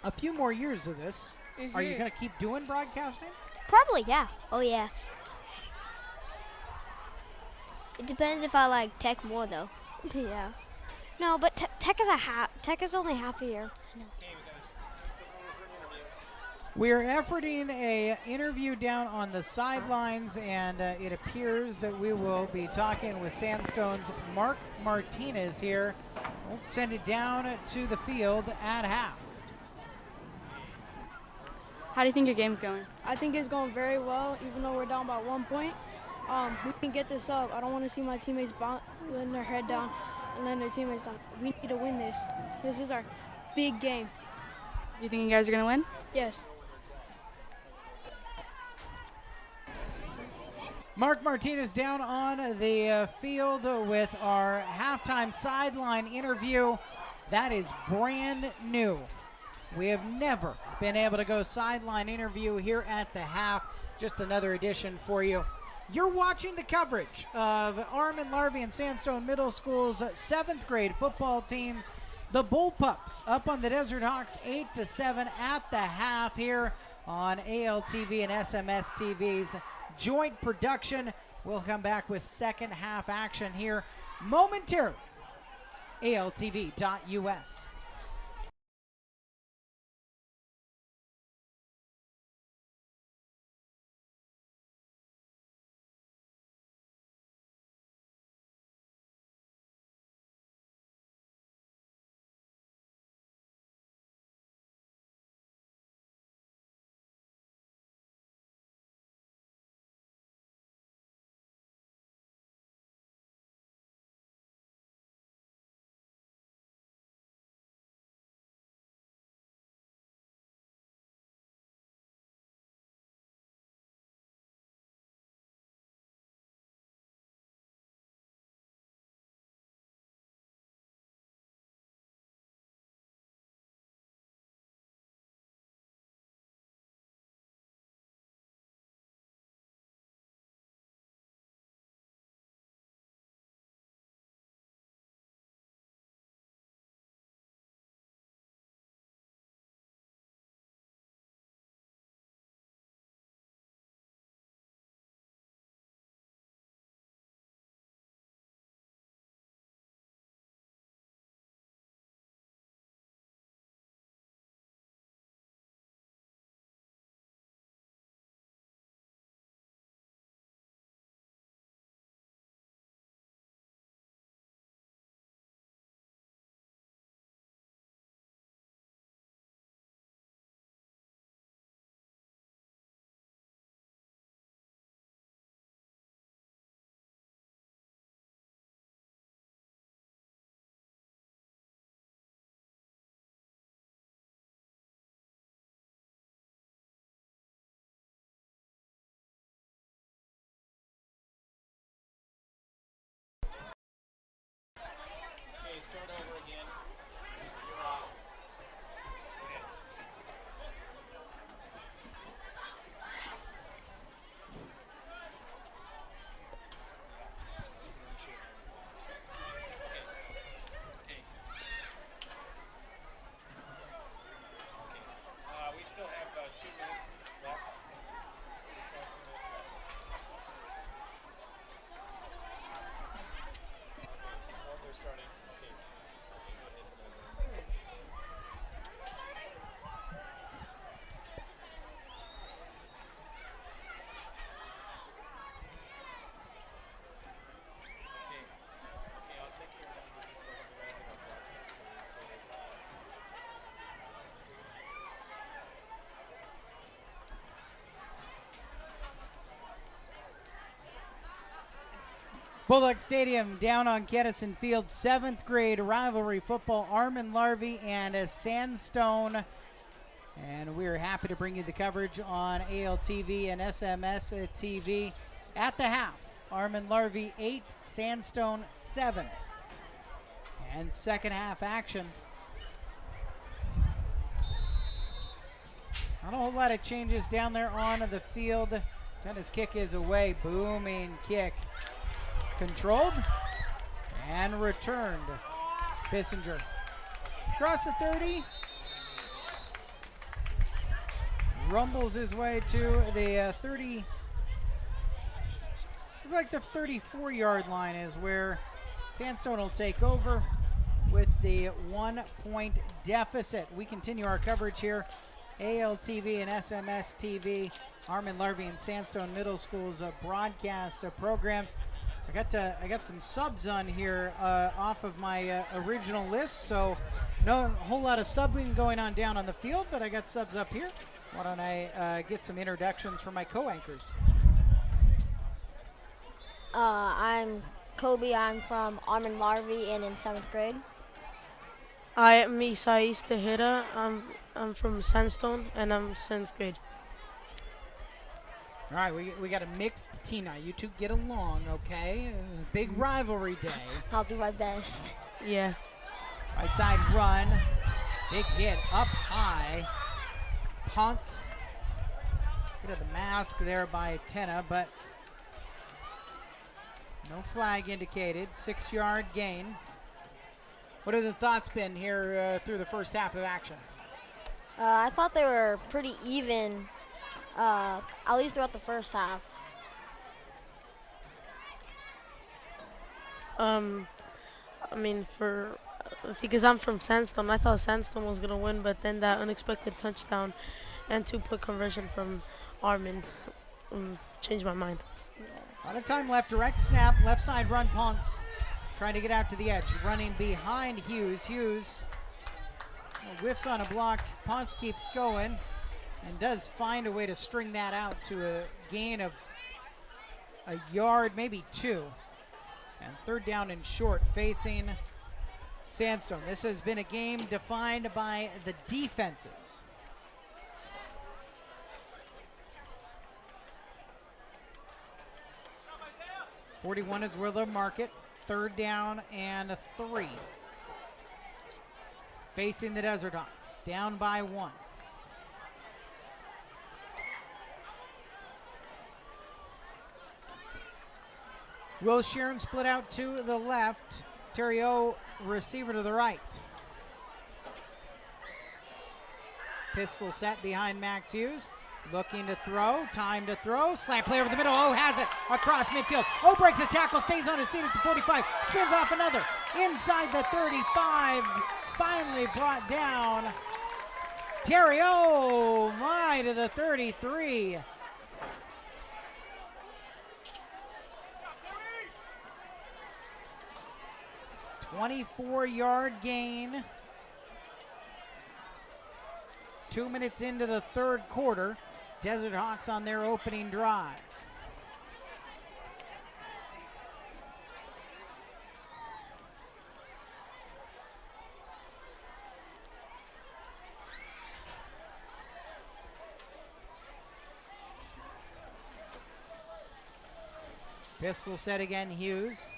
S3: a few more years of this. Are you going to keep doing broadcasting?
S6: Probably, yeah.
S5: Oh, yeah. It depends if I like tech more, though.
S6: Yeah. No, but tech is only half a year.
S3: We're efforting a interview down on the sidelines, and it appears that we will be talking with Sandstone's Mark Martinez here. We'll send it down to the field at half.
S7: How do you think your game's going?
S8: I think it's going very well, even though we're down by 1 point. We can get this up. I don't want to see my teammates letting their head down and letting their teammates down. We need to win this. This is our big game.
S7: Do you think you guys are going to win?
S8: Yes.
S3: Mark Martinez down on the field with our halftime sideline interview. That is brand new. We have never been able to go sideline interview here at the half. Just another addition for you. You're watching the coverage of Armand Larive and Sandstone Middle School's 7th grade football teams. The Bullpups up on the Desert Hawks 8-7 at the half here on ALTV and SMSTV's joint production. We'll come back with second half action here momentarily. ALTV.us.
S4: Start over again. You're out. We still have 2 minutes left. They're starting. Okay. I'll take care of that in just a second. I have a broadcast for you, so
S3: Bullock Stadium down on Kettison Field, 7th grade rivalry football, Armand Larive and Sandstone. And we're happy to bring you the coverage on ALTV and SMS TV. At the half, Armand Larive 8, Sandstone 7. And second half action. Not a whole lot of changes down there on the field. Tennis kick is away, booming kick. Controlled and returned. Bissinger across the 30. Rumbles his way to the 30. Looks like the 34-yard line is where Sandstone will take over with the 1-point deficit. We continue our coverage here. ALTV and SMS TV, Armand Larive and Sandstone Middle School's broadcast programs. I got some subs on here off of my original list, so no whole lot of subbing going on down on the field, but I got subs up here. Why don't I get some introductions for my co-anchors?
S9: I'm Kobe. I'm from Armand Larive and in 7th grade.
S10: I am Isais Tejeda. I'm from Sandstone and I'm 7th grade.
S3: All right, we got a mixed team now. You two get along, okay? Big rivalry day.
S9: I'll do my best.
S10: Yeah.
S3: Right side run. Big hit up high. Punts. Bit of the mask there by Tenna, but No flag indicated. 6-yard gain. What have the thoughts been here through the first half of action?
S9: I thought they were pretty even, at least throughout the first half.
S10: I mean, because I'm from Sandstone, I thought Sandstone was gonna win, but then that unexpected touchdown and 2-point conversion from Armand changed my mind.
S3: A lot of time left. Direct snap, left side run. Ponce trying to get out to the edge, running behind Hughes. Hughes whiffs on a block. Ponce keeps going and does find a way to string that out to a gain of a yard, maybe 2. And 3rd down and short facing Sandstone. This has been a game defined by the defenses. .41 is where they'll mark it. 3rd down and 3. Facing the Desert Hawks, down by 1. Will Sheeran split out to the left. Terrio, receiver to the right. Pistol set behind Max Hughes. Looking to throw, time to throw. Slant play over the middle. Oh, has it across midfield. Oh, breaks the tackle, stays on his feet at the 45. Spins off another. Inside the 35. Finally brought down. Terrio, my, to the 33. .24-yard gain. 2 minutes into the 3rd quarter. Desert Hawks on their opening drive. Pistol set again, Hughes.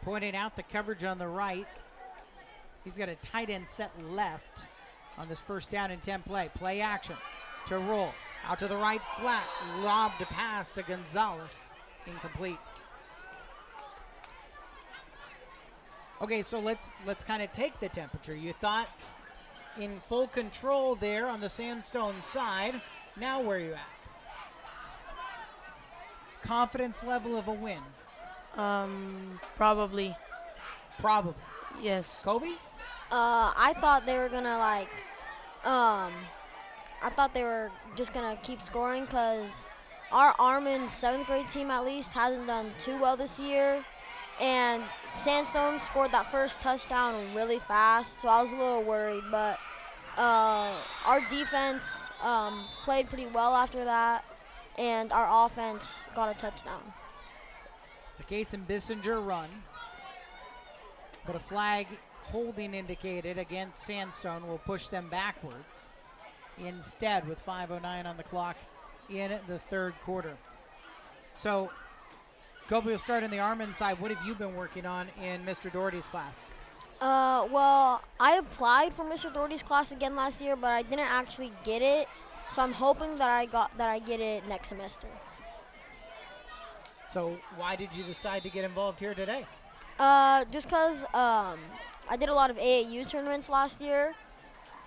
S3: Pointing out the coverage on the right. He's got a tight end set left on this 1st down and 10 play. Play action to roll. Out to the right flat. Lob to pass to Gonzalez. Incomplete. Okay, so let's kind of take the temperature. You thought in full control there on the Sandstone side. Now where are you at? Confidence level of a win.
S10: Probably.
S3: Probably.
S10: Yes.
S3: Kobe?
S9: I thought they were gonna I thought they were just gonna keep scoring because our Armand 7th grade team at least hasn't done too well this year, and Sandstone scored that first touchdown really fast, so I was a little worried. But our defense played pretty well after that, and our offense got a touchdown.
S3: It's a Kason Bissinger run, but a flag holding indicated against Sandstone will push them backwards instead with 5:09 on the clock in the 3rd quarter. So, Kobe, will start on the Armand side. What have you been working on in Mr. Doherty's class?
S9: Well, I applied for Mr. Doherty's class again last year, but I didn't actually get it. So I'm hoping that I get it next semester.
S3: So why did you decide to get involved here today?
S9: Just because I did a lot of AAU tournaments last year,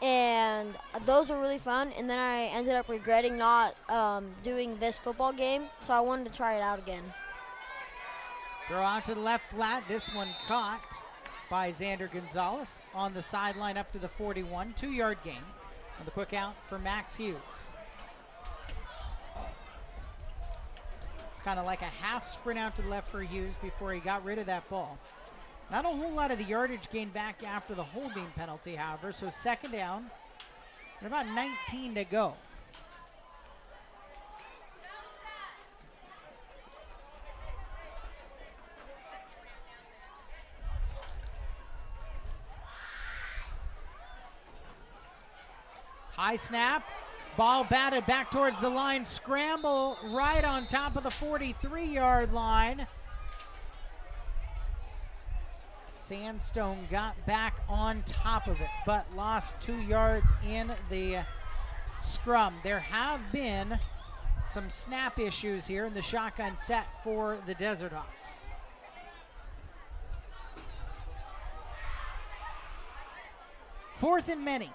S9: and those were really fun. And then I ended up regretting not doing this football game, so I wanted to try it out again.
S3: Throw out to the left flat. This one caught by Xander Gonzalez on the sideline up to the 41. 2-yard gain on the quick out for Max Hughes. It's kind of like a half sprint out to the left for Hughes before he got rid of that ball. Not a whole lot of the yardage gained back after the holding penalty, however. So 2nd down and about 19 to go. High snap, ball batted back towards the line, scramble right on top of the 43-yard line. Sandstone got back on top of it, but lost 2 yards in the scrum. There have been some snap issues here in the shotgun set for the Desert Hawks. Fourth and many.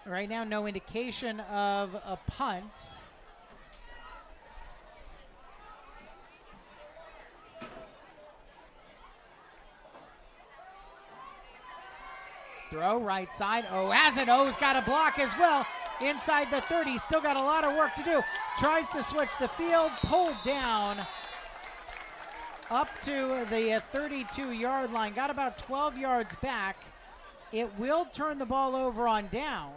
S3: Right now, no indication of a punt. Throw right side. Oh, has it. O's got a block as well. Inside the 30. Still got a lot of work to do. Tries to switch the field. Pulled down up to the 32-yard line. Got about 12 yards back. It will turn the ball over on downs.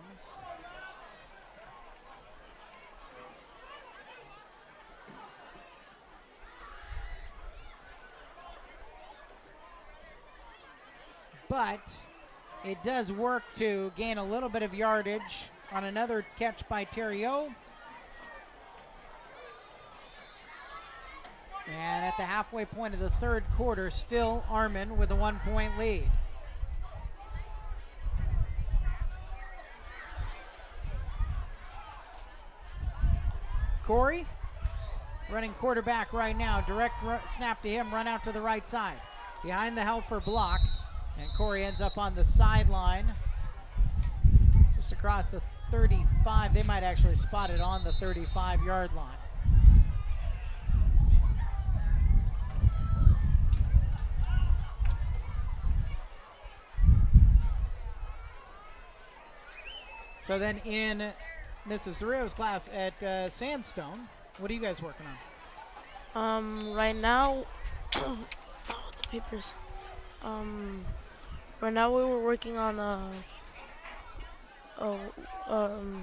S3: But it does work to gain a little bit of yardage on another catch by Theriot. And at the halfway point of the third quarter, still Armand with a 1-point lead. Corey, running quarterback right now. Direct snap to him, run out to the right side. Behind the Helfer block. And Corey ends up on the sideline. Just across the 35. They might actually spot it on the 35-yard line. So then in Mrs. Rios' class at Sandstone, what are you guys working on?
S10: Right now, oh, the papers. Right now we were working on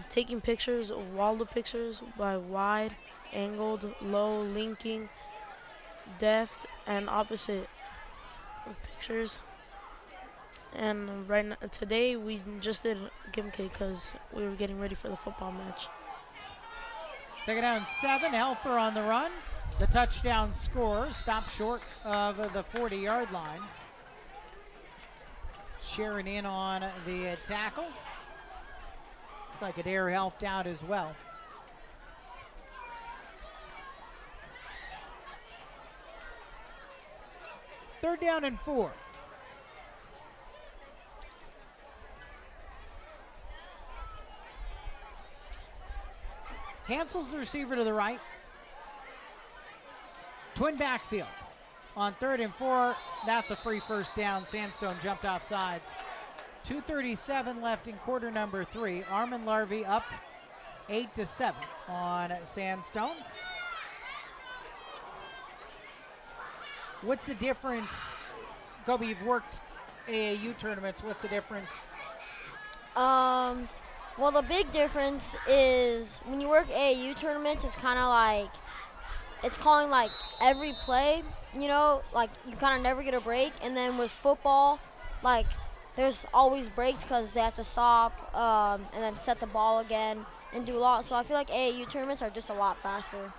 S10: taking pictures, wall of pictures by wide, angled, low, linking, depth, and opposite pictures. And right now, today we just did Gimke because we were getting ready for the football match.
S3: Second down 7, Helfer on the run. The touchdown score stopped short of the 40-yard line. Sharon in on the tackle. Looks like Adair helped out as well. Third down and 4. Hansel's the receiver to the right. Twin backfield. On 3rd and 4, that's a free first down. Sandstone jumped off sides. 2:37 left in quarter number 3. Armand Larive up 8-7 on Sandstone. What's the difference? Kobe, you've worked AAU tournaments. What's the difference?
S9: Well, the big difference is when you work AAU tournaments, it's kind of like, it's calling like every play, you know, like you kind of never get a break. And then with football, like there's always breaks because they have to stop and then set the ball again and do a lot. So I feel like AAU tournaments are just a lot faster.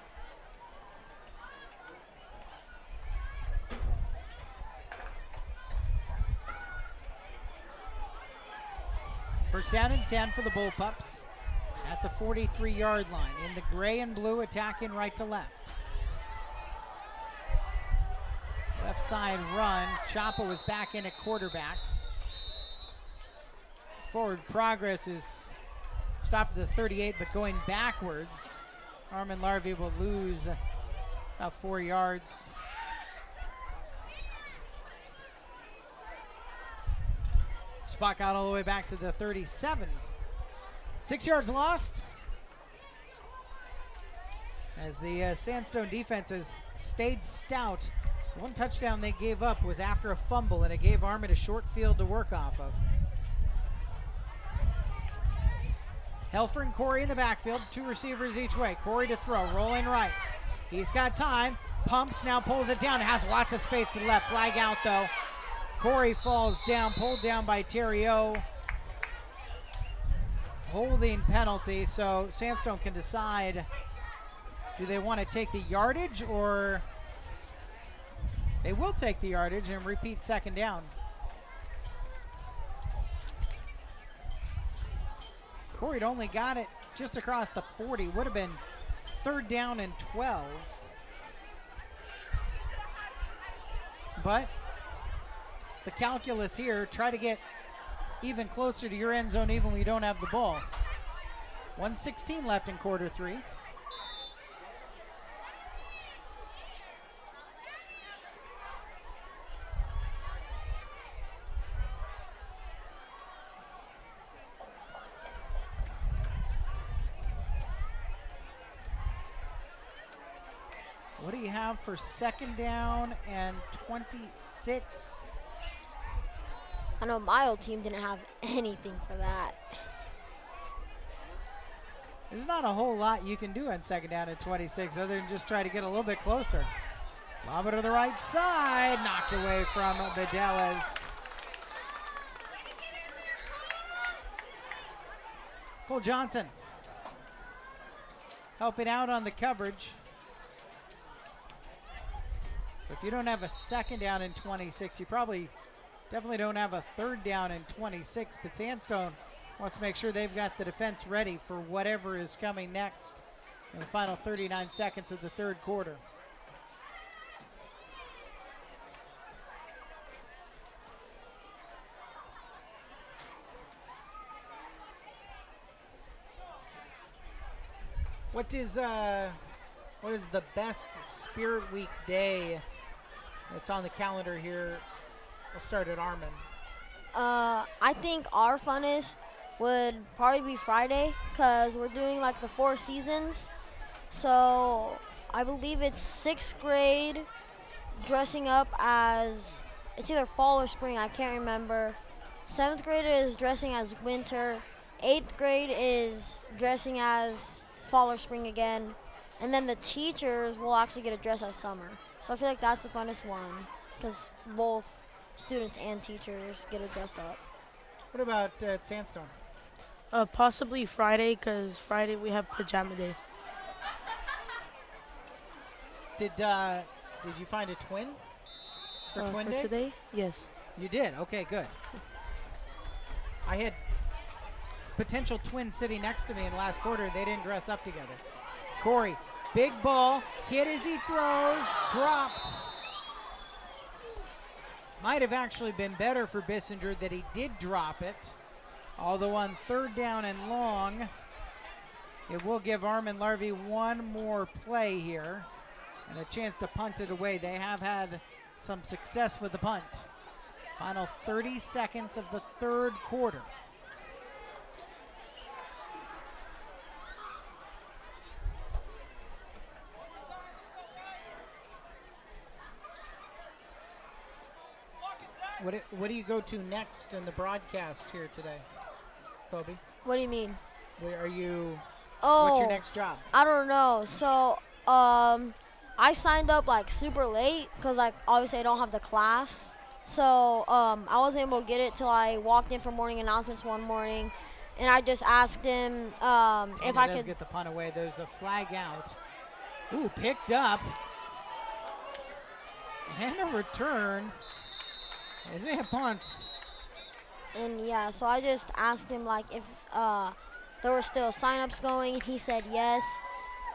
S3: First down and 10 for the Bullpups at the 43-yard line. In the gray and blue, attacking right to left. Left side run. Chapo is back in at quarterback. Forward progress is stopped at the 38, but going backwards, Armand Larive will lose about 4 yards. Spot got all the way back to the 37. 6 yards lost. As the Sandstone defense has stayed stout. One touchdown they gave up was after a fumble, and it gave Armand a short field to work off of. Helfer and Corey in the backfield, 2 receivers each way. Corey to throw, rolling right. He's got time, pumps, now pulls it down, has lots of space to the left. Flag out though. Corey falls down, pulled down by Theriot. Holding penalty, so Sandstone can decide, do they want to take the yardage, or they will take the yardage and repeat second down. Corey only got it just across the 40. Would have been 3rd down and 12. But the calculus here, try to get even closer to your end zone even when you don't have the ball. 1:16 left in quarter 3. What do you have for 2nd down and 26?
S9: I know my old team didn't have anything for that.
S3: There's not a whole lot you can do on 2nd down and 26 other than just try to get a little bit closer. Lob it to the right side, knocked away from Vidales. Cole Johnson helping out on the coverage. So if you don't have a 2nd down and 26, you definitely don't have a 3rd down and 26, but Sandstone wants to make sure they've got the defense ready for whatever is coming next in the final 39 seconds of the 3rd quarter. What is the best Spirit Week day that's on the calendar here? We'll start at Armand.
S9: I think our funnest would probably be Friday because we're doing like the 4 seasons. So I believe it's 6th grade dressing up as, it's either fall or spring, I can't remember. 7th grade is dressing as winter. 8th grade is dressing as fall or spring again. And then the teachers will actually get to dress as summer. So I feel like that's the funnest one because both students and teachers get to dress up.
S3: What about at Sandstone?
S10: Possibly Friday, because Friday we have pajama day.
S3: Did you find a twin for twin day
S10: today? Yes.
S3: You did? Okay, good. I had potential twins sitting next to me in the last quarter. They didn't dress up together. Corey, big ball, hit as he throws, dropped. Might have actually been better for Bissinger that he did drop it. Although on 3rd down and long, it will give Armand Larive one more play here and a chance to punt it away. They have had some success with the punt. Final 30 seconds of the 3rd quarter. What do you go to next in the broadcast here today, Kobe?
S9: What do you mean?
S3: Where are you?
S9: Oh,
S3: what's your next job?
S9: I don't know. So I signed up like super late because like obviously I don't have the class. So I wasn't able to get it till I walked in for morning announcements one morning, and I just asked him if I could
S3: get the punt away. There's a flag out. Ooh, picked up and a return. Isaiah punts.
S9: And yeah, so I just asked him like if there were still sign-ups going. He said yes,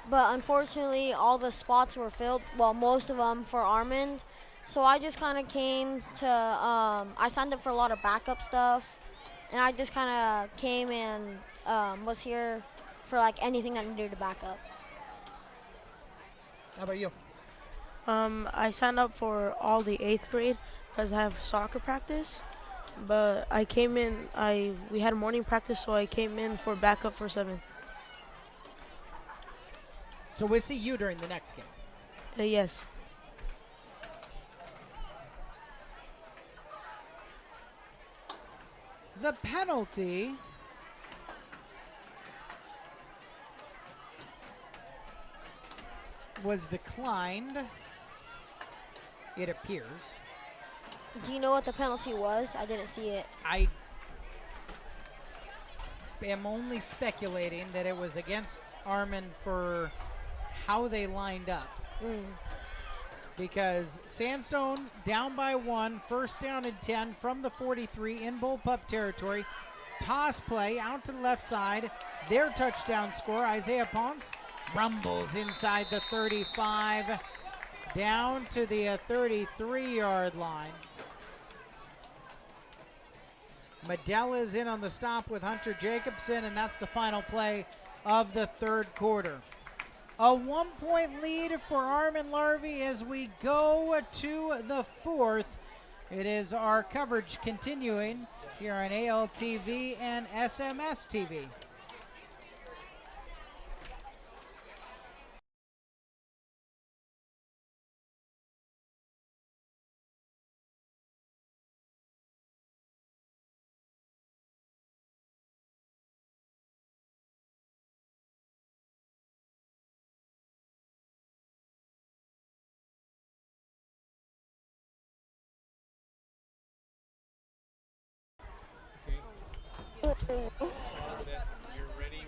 S9: but unfortunately all the spots were filled. Well, most of them for Armand. So I just kind of came to. I signed up for a lot of backup stuff, and I just kind of came and was here for like anything that needed to back up.
S3: How about you?
S10: I signed up for all the 8th grade because I have soccer practice. But I came in, we had a morning practice, so I came in for backup for 7th.
S3: So we'll see you during the next game?
S10: Yes.
S3: The penalty was declined, it appears.
S9: Do you know what the penalty was? I didn't see it.
S3: I am only speculating that it was against Armand for how they lined up. Because Sandstone down by 1, 1st down and 10 from the 43 in Bullpup territory. Toss play out to the left side. Their touchdown score, Isaiah Ponce rumbles inside the 35 down to the 33-yard line. Medell is in on the stop with Hunter Jacobson, and that's the final play of the third quarter. A 1-point lead for Armand Larive as we go to the fourth. It is our coverage continuing here on ALTV and SMSTV.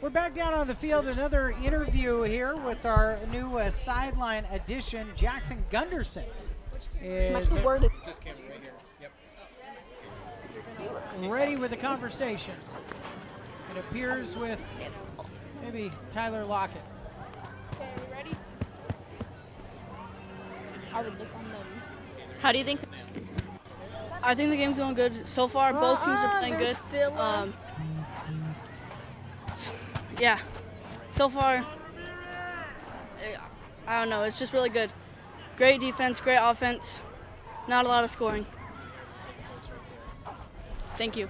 S3: We're back down on the field. Another interview here with our new sideline addition, Jackson Gunderson. Is
S4: this camera right here. Yep.
S3: Ready with the conversation. It appears with maybe Tyler Lockett.
S8: Okay, are we ready?
S2: How do you think?
S7: I think the game's going good so far. Both teams are playing good. Yeah, so far, I don't know. It's just really good. Great defense, great offense. Not a lot of scoring.
S2: Thank you.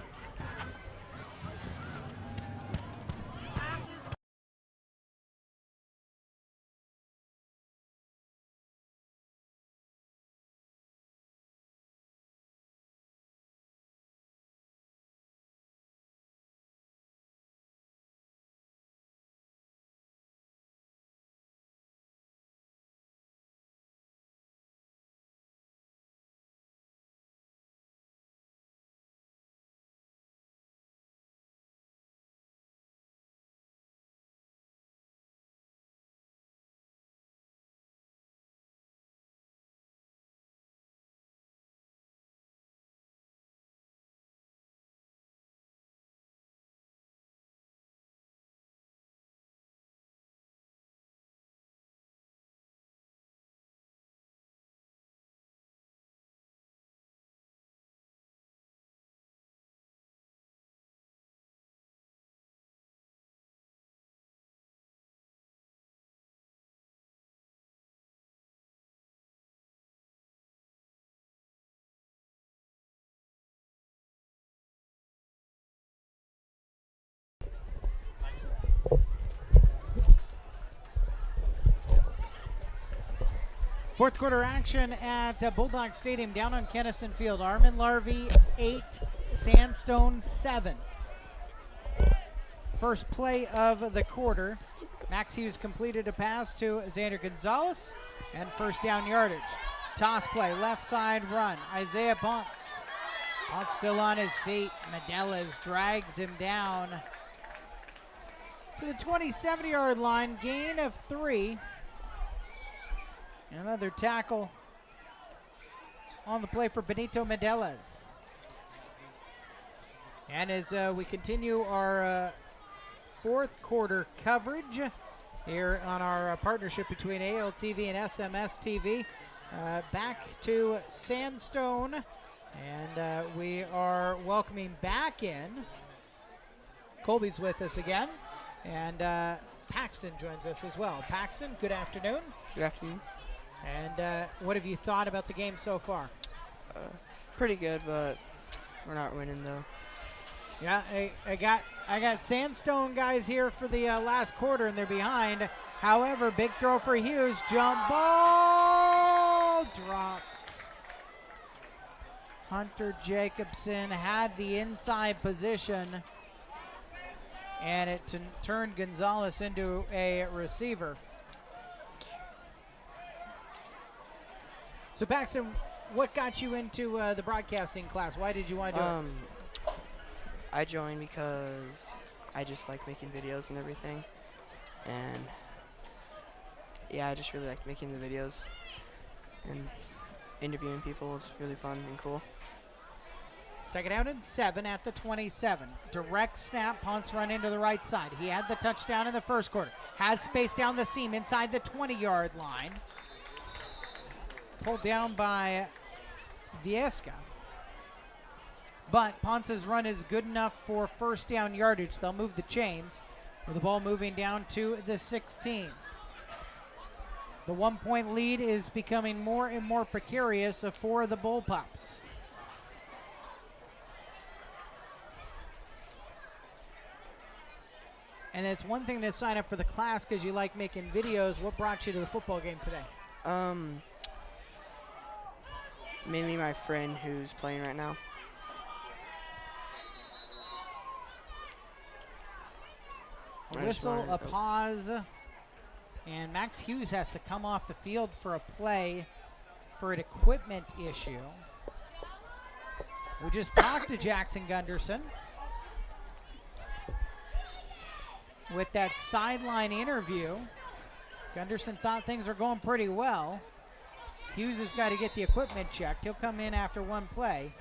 S3: Fourth quarter action at Bulldog Stadium down on Kennison Field. Armand Larive 8, Sandstone 7. First play of the quarter. Max Hughes completed a pass to Xander Gonzalez and first down yardage. Toss play, left side run. Isaiah Ponce. Ponce still on his feet. Medell drags him down to the 27-yard line. Gain of 3. Another tackle on the play for Benito Medeles. And as we continue our fourth quarter coverage here on our partnership between ALTV and SMSTV, back to Sandstone, and we are welcoming back in. Colby's with us again, and Paxton joins us as well. Paxton, good afternoon.
S11: Good afternoon.
S3: And what have you thought about the game so far?
S11: Pretty good, but we're not winning though.
S3: Yeah, I got Sandstone guys here for the last quarter, and they're behind. However, big throw for Hughes, jump ball dropped. Hunter Jacobson had the inside position, and it turned Gonzalez into a receiver. So Paxton, what got you into the broadcasting class? Why did you want to do it?
S11: I joined because I just like making videos and everything. And yeah, I just really like making the videos and interviewing people. It's really fun and cool.
S3: Second down and 7 at the 27. Direct snap, Ponce run into the right side. He had the touchdown in the first quarter. Has space down the seam inside the 20-yard line. Pulled down by Viesca. But Ponce's run is good enough for first down yardage. They'll move the chains with the ball moving down to the 16. The 1-point lead is becoming more and more precarious for the Bullpups. And it's one thing to sign up for the class because you like making videos. What brought you to the football game today?
S11: Mainly my friend who's playing right now.
S3: A whistle, a pause, and Max Hughes has to come off the field for a play for an equipment issue. We just talked to Jackson Gunderson with that sideline interview. Gunderson thought things were going pretty well. Hughes has got to get the equipment checked. He'll come in after one play.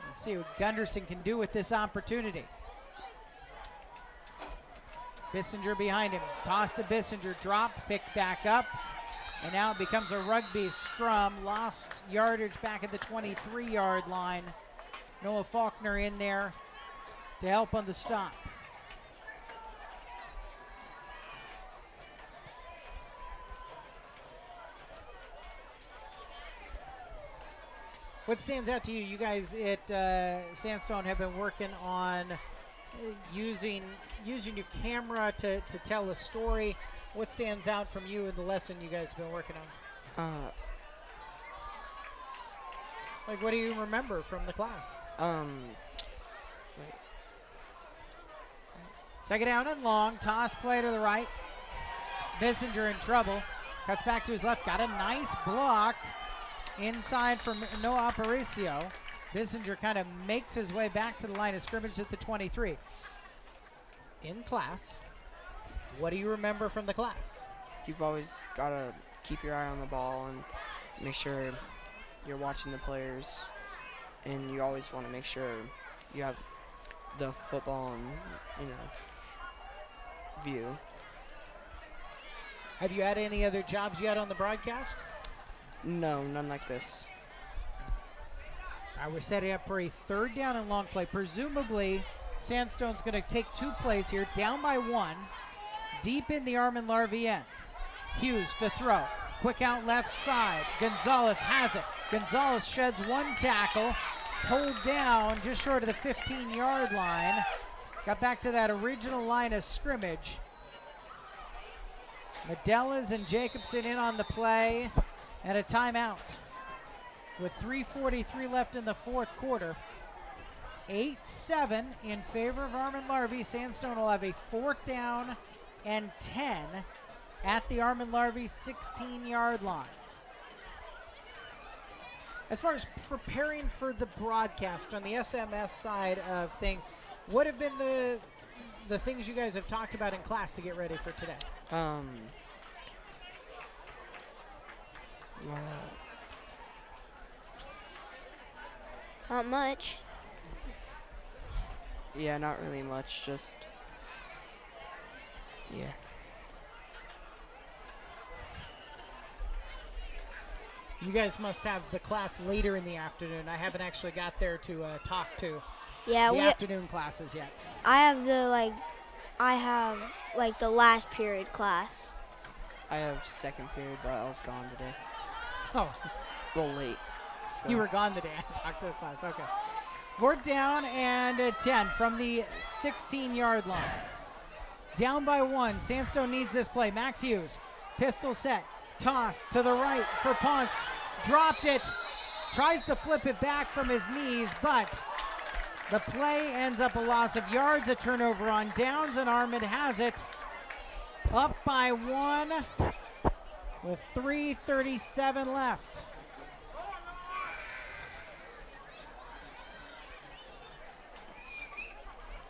S3: Let's see what Gunderson can do with this opportunity. Bissinger behind him. Toss to Bissinger. Drop. Picked back up. And now it becomes a rugby scrum. Lost yardage back at the 23-yard line. Noah Faulkner in there to help on the stop. What stands out to you? You guys at Sandstone have been working on using your camera to tell a story. What stands out from you in the lesson you guys have been working on? Like, what do you remember from the class?
S11: Wait.
S3: Second down and long. Toss play to the right. Bissinger in trouble. Cuts back to his left. Got a nice block inside from Noah Aparicio. Bissinger kind of makes his way back to the line of scrimmage at the 23. In class, what do you remember from the class?
S11: You've always got to keep your eye on the ball and make sure you're watching the players, and you always want to make sure you have the football in, view.
S3: Have you had any other jobs yet on the broadcast?
S11: No, none like this.
S3: We're setting up for a third down and long play. Presumably, Sandstone's going to take two plays here, down by one, deep in the Armand Larive end. Hughes to throw. Quick out left side. Gonzalez has it. Gonzalez sheds one tackle, pulled down just short of the 15-yard line. Got back to that original line of scrimmage. Medelas and Jacobson in on the play, and a timeout. With 3:43 left in the fourth quarter. 8-7 in favor of Armand Larive. Sandstone will have a fourth down and 10 at the Armand Larive 16-yard line. As far as preparing for the broadcast on the SMS side of things, what have been the things you guys have talked about in class to get ready for today?
S5: Not much.
S11: Yeah, not really much, just, yeah.
S3: You guys must have the class later in the afternoon. I haven't actually got there to talk to the afternoon classes yet.
S5: I have the last period class.
S11: I have second period, but I was gone today.
S3: Oh.
S11: A little late. So.
S3: You were gone today. I talked to the class. Okay. Fourth down and 10 from the 16-yard line. Down by one. Sandstone needs this play. Max Hughes. Pistol set. Toss to the right for Ponce. Dropped it. Tries to flip it back from his knees, but the play ends up a loss of yards, a turnover on downs, and Armand has it. Up by one with 3:37 left.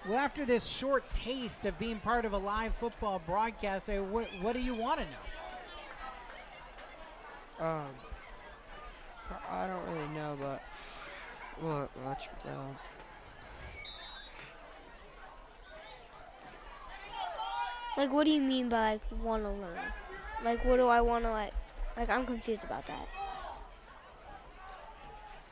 S3: Well, after this short taste of being part of a live football broadcast, what do you want to know?
S11: I don't really know, but Watch out.
S5: Like, what do you mean by, like, want to learn? Like, what do I want to, like, I'm confused about that.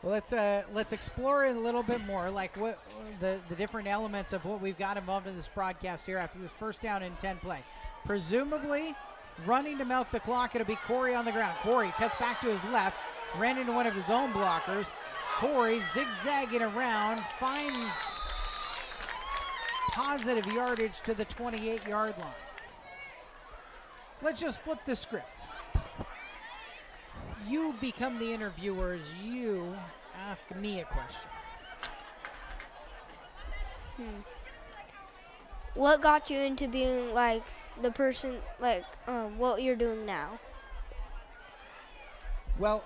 S3: Well, let's explore it a little bit more, like what the different elements of what we've got involved in this broadcast here after this first down and 10 play. Presumably, running to milk the clock, it'll be Corey on the ground. Corey cuts back to his left, ran into one of his own blockers. Corey zigzagging around, finds positive yardage to the 28-yard line. Let's just flip the script. You become the interviewer as you ask me a question.
S5: What got you into being, like, the person, like, what you're doing now?
S3: Well,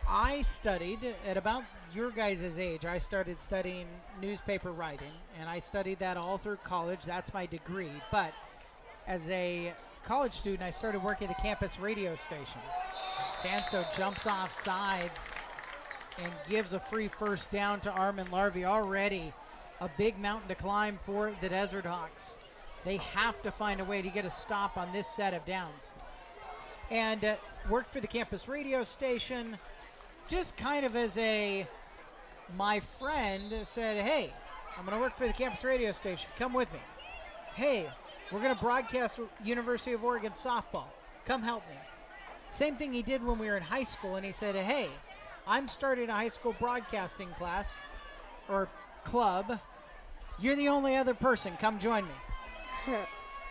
S3: I studied at about your guys' age. I started studying newspaper writing, and I studied that all through college. That's my degree. But as a college student, I started working at the campus radio station. Sandstone jumps off sides and gives a free first down to Armand Larive. Already a big mountain to climb for the Desert Hawks. They have to find a way to get a stop on this set of downs. And worked for the campus radio station just kind of as my friend said, hey, I'm going to work for the campus radio station. Come with me. Hey, we're going to broadcast University of Oregon softball. Come help me. Same thing he did when we were in high school, and he said, hey, I'm starting a high school broadcasting class or club. You're the only other person. Come join me.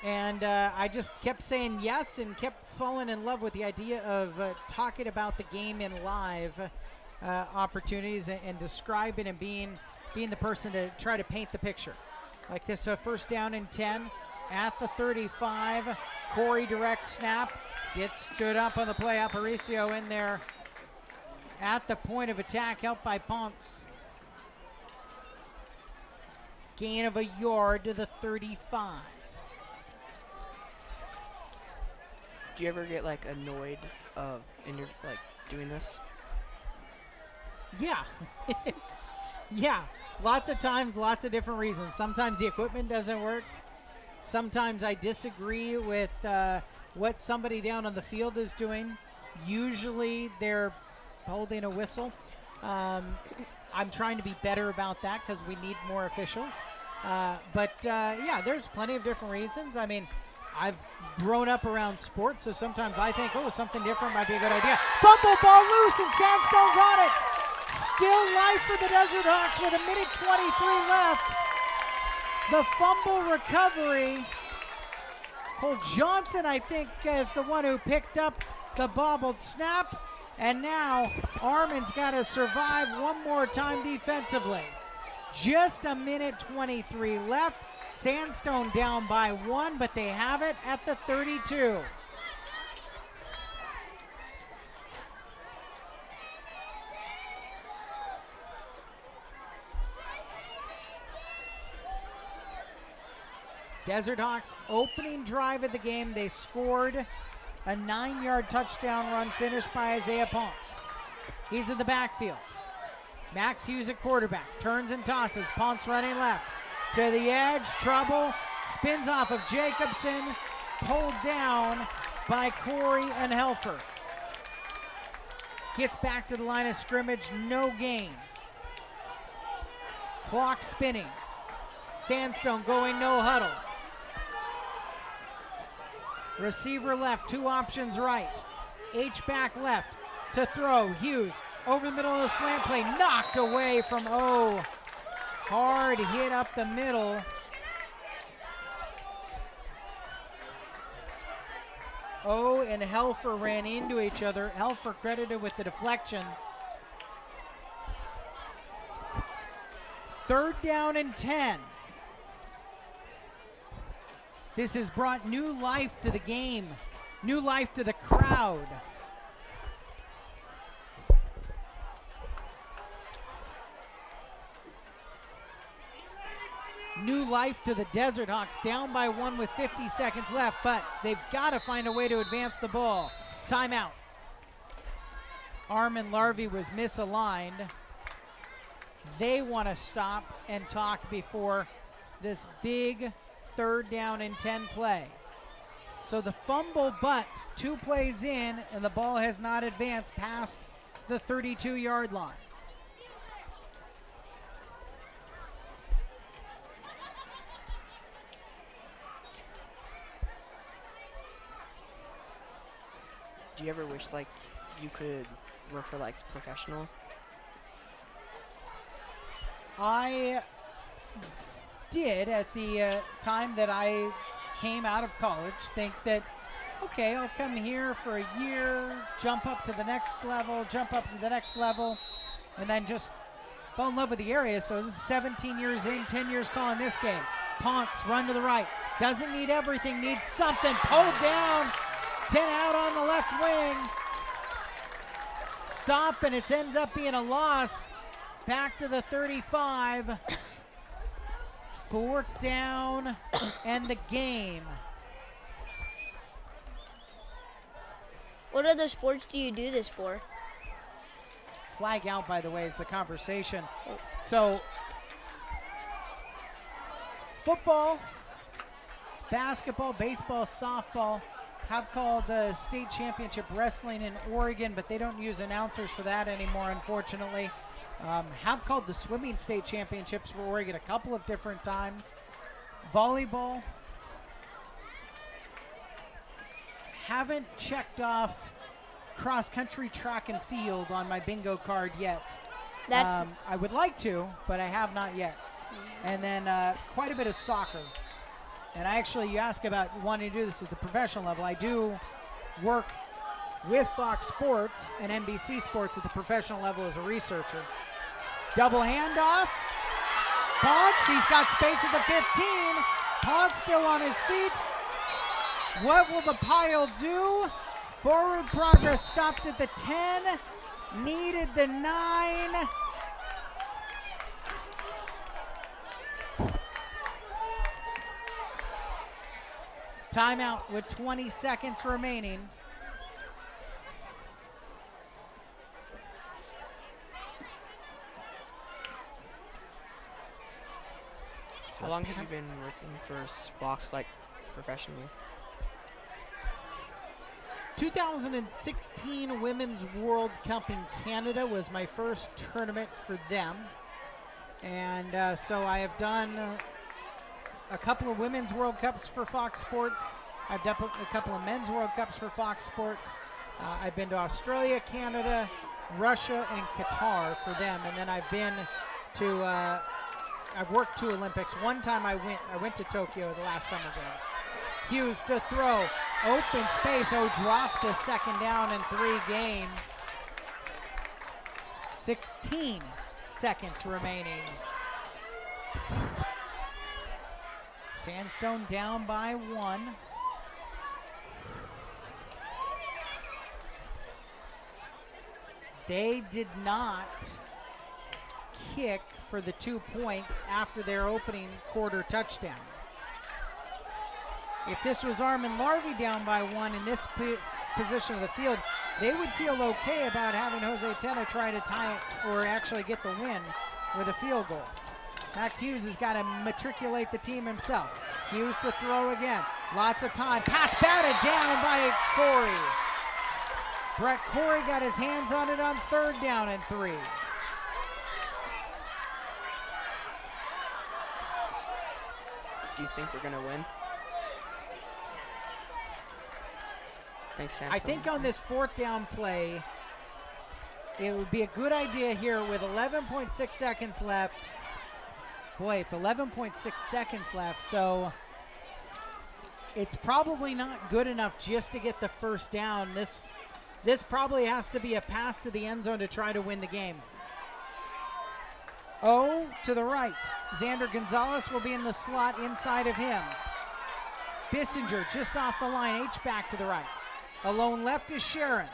S3: And I just kept saying yes and kept falling in love with the idea of talking about the game in live opportunities and describing and being the person to try to paint the picture. Like this first down and 10 at the 35. Corey direct snap. Gets stood up on the play. Aparicio in there at the point of attack, helped by Ponce. Gain of a yard to the 35.
S11: Do you ever get like annoyed in your like doing this?
S3: Yeah. Yeah. Lots of times, lots of different reasons. Sometimes the equipment doesn't work. Sometimes I disagree with what somebody down on the field is doing. Usually they're holding a whistle. I'm trying to be better about that because we need more officials. But yeah, there's plenty of different reasons. I mean, I've grown up around sports, so sometimes I think, oh, something different might be a good idea. Fumble, ball loose, and Sandstone's on it. Still life for the Desert Hawks with 1:23 left. The fumble recovery. Cole Johnson, I think, is the one who picked up the bobbled snap. And now Armand's got to survive one more time defensively. Just 1:23 left. Sandstone down by 1, but they have it at the 32. Desert Hawks opening drive of the game. They scored a 9-yard touchdown run finished by Isaiah Ponce. He's in the backfield. Max Hughes at quarterback. Turns and tosses. Ponce running left. To the edge. Trouble. Spins off of Jacobson. Pulled down by Corey and Helfer. Gets back to the line of scrimmage. No gain. Clock spinning. Sandstone going no huddle. Receiver left, 2 options right. H-back left to throw. Hughes over the middle of the slant play. Knocked away from O. Hard hit up the middle. O and Helfer ran into each other. Helfer credited with the deflection. 3rd down and 10. This has brought new life to the game, new life to the crowd. New life to the Desert Hawks, down by 1 with 50 seconds left, but they've got to find a way to advance the ball. Timeout. Armand Larive was misaligned. they want to stop and talk before this big 3rd down and 10 play. So the fumble, but 2 plays in, and the ball has not advanced past the 32-yard line.
S11: Do you ever wish like you could work for like professional?
S3: I did at the time that I came out of college think that, okay, I'll come here for a year, jump up to the next level, and then just fall in love with the area. So this is 17 years in, 10 years calling this game. Ponce, run to the right. Doesn't need everything, needs something. Pulled down, 10 out on the left wing. Stop, and it ends up being a loss. Back to the 35. 4th down and the game.
S5: What other sports do you do this for?
S3: Flag out, by the way, is the conversation. So, football, basketball, baseball, softball have called the state championship wrestling in Oregon, but they don't use announcers for that anymore, unfortunately. Have called the swimming state championships for Oregon a couple of different times. Volleyball. Haven't checked off cross-country, track and field on my bingo card yet. I would like to, but I have not yet. And then quite a bit of soccer. And you ask about wanting to do this at the professional level. I do work with Fox Sports and NBC Sports at the professional level as a researcher. Double handoff. Ponce, he's got space at the 15. Ponce still on his feet. What will the pile do? Forward progress stopped at the 10. Needed the 9. Timeout with 20 seconds remaining.
S11: How long have you been working for Fox, like, professionally?
S3: 2016 Women's World Cup in Canada was my first tournament for them. And so I have done a couple of Women's World Cups for Fox Sports. I've done a couple of Men's World Cups for Fox Sports. I've been to Australia, Canada, Russia, and Qatar for them. And then I've been to I've worked 2 Olympics. One time I went to Tokyo the last Summer Games. Hughes to throw, open space. Dropped the 2nd down and 3 gain. 16 seconds remaining. Sandstone down by 1. They did not kick for the 2 points after their opening quarter touchdown. If this was Armand Larive down by 1 in this position of the field, they would feel okay about having Jose Tena try to tie it or actually get the win with a field goal. Max Hughes has got to matriculate the team himself. Hughes to throw again. Lots of time. Pass batted down by Corey. Brett Corey got his hands on it on 3rd down and 3.
S11: Do you think we're going to win? Thanks, Sam.
S3: I think on this 4th down play, it would be a good idea here with 11.6 seconds left. Boy, it's 11.6 seconds left, so it's probably not good enough just to get the 1st down. This probably has to be a pass to the end zone to try to win the game. To the right. Xander Gonzalez will be in the slot inside of him. Bissinger just off the line. H back to the right. Alone left is Sharon.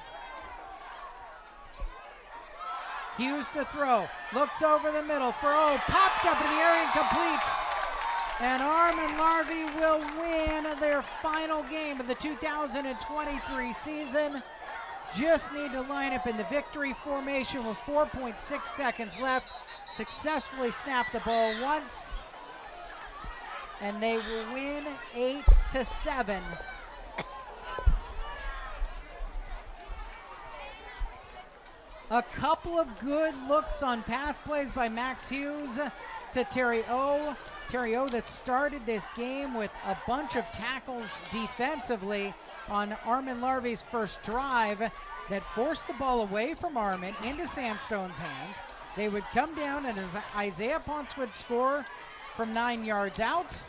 S3: Hughes to throw. Looks over the middle for popped up in the air, incomplete. And Armand Larive will win their final game of the 2023 season. Just need to line up in the victory formation with 4.6 seconds left. successfully snap the ball once, and they will win 8-7. A couple of good looks on pass plays by Max Hughes to Terry O. Terry O that started this game with a bunch of tackles defensively on Armand Larive's first drive that forced the ball away from Armand into Sandstone's hands. They would come down, and as Isaiah Ponce would score from 9 yards out.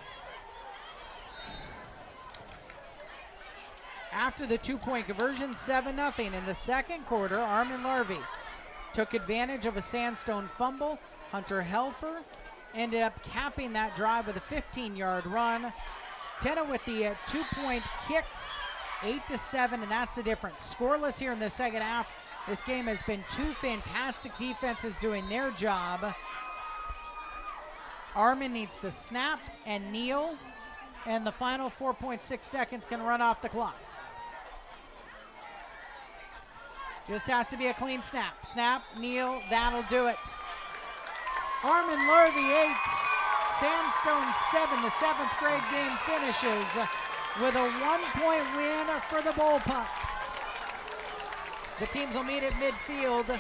S3: After the 2-point conversion, 7-0 in the second quarter, Armand Larive took advantage of a Sandstone fumble. Hunter Helfer ended up capping that drive with a 15-yard run. Tenna with the 2-point kick, 8-7, and that's the difference. Scoreless here in the second half. This game has been two fantastic defenses doing their job. Armand needs the snap and kneel, and the final 4.6 seconds can run off the clock. Just has to be a clean snap. Snap, kneel, that'll do it. Armand Larive 8, Sandstone 7. The 7th grade game finishes with a 1-point win for the Bullpups. The teams will meet at midfield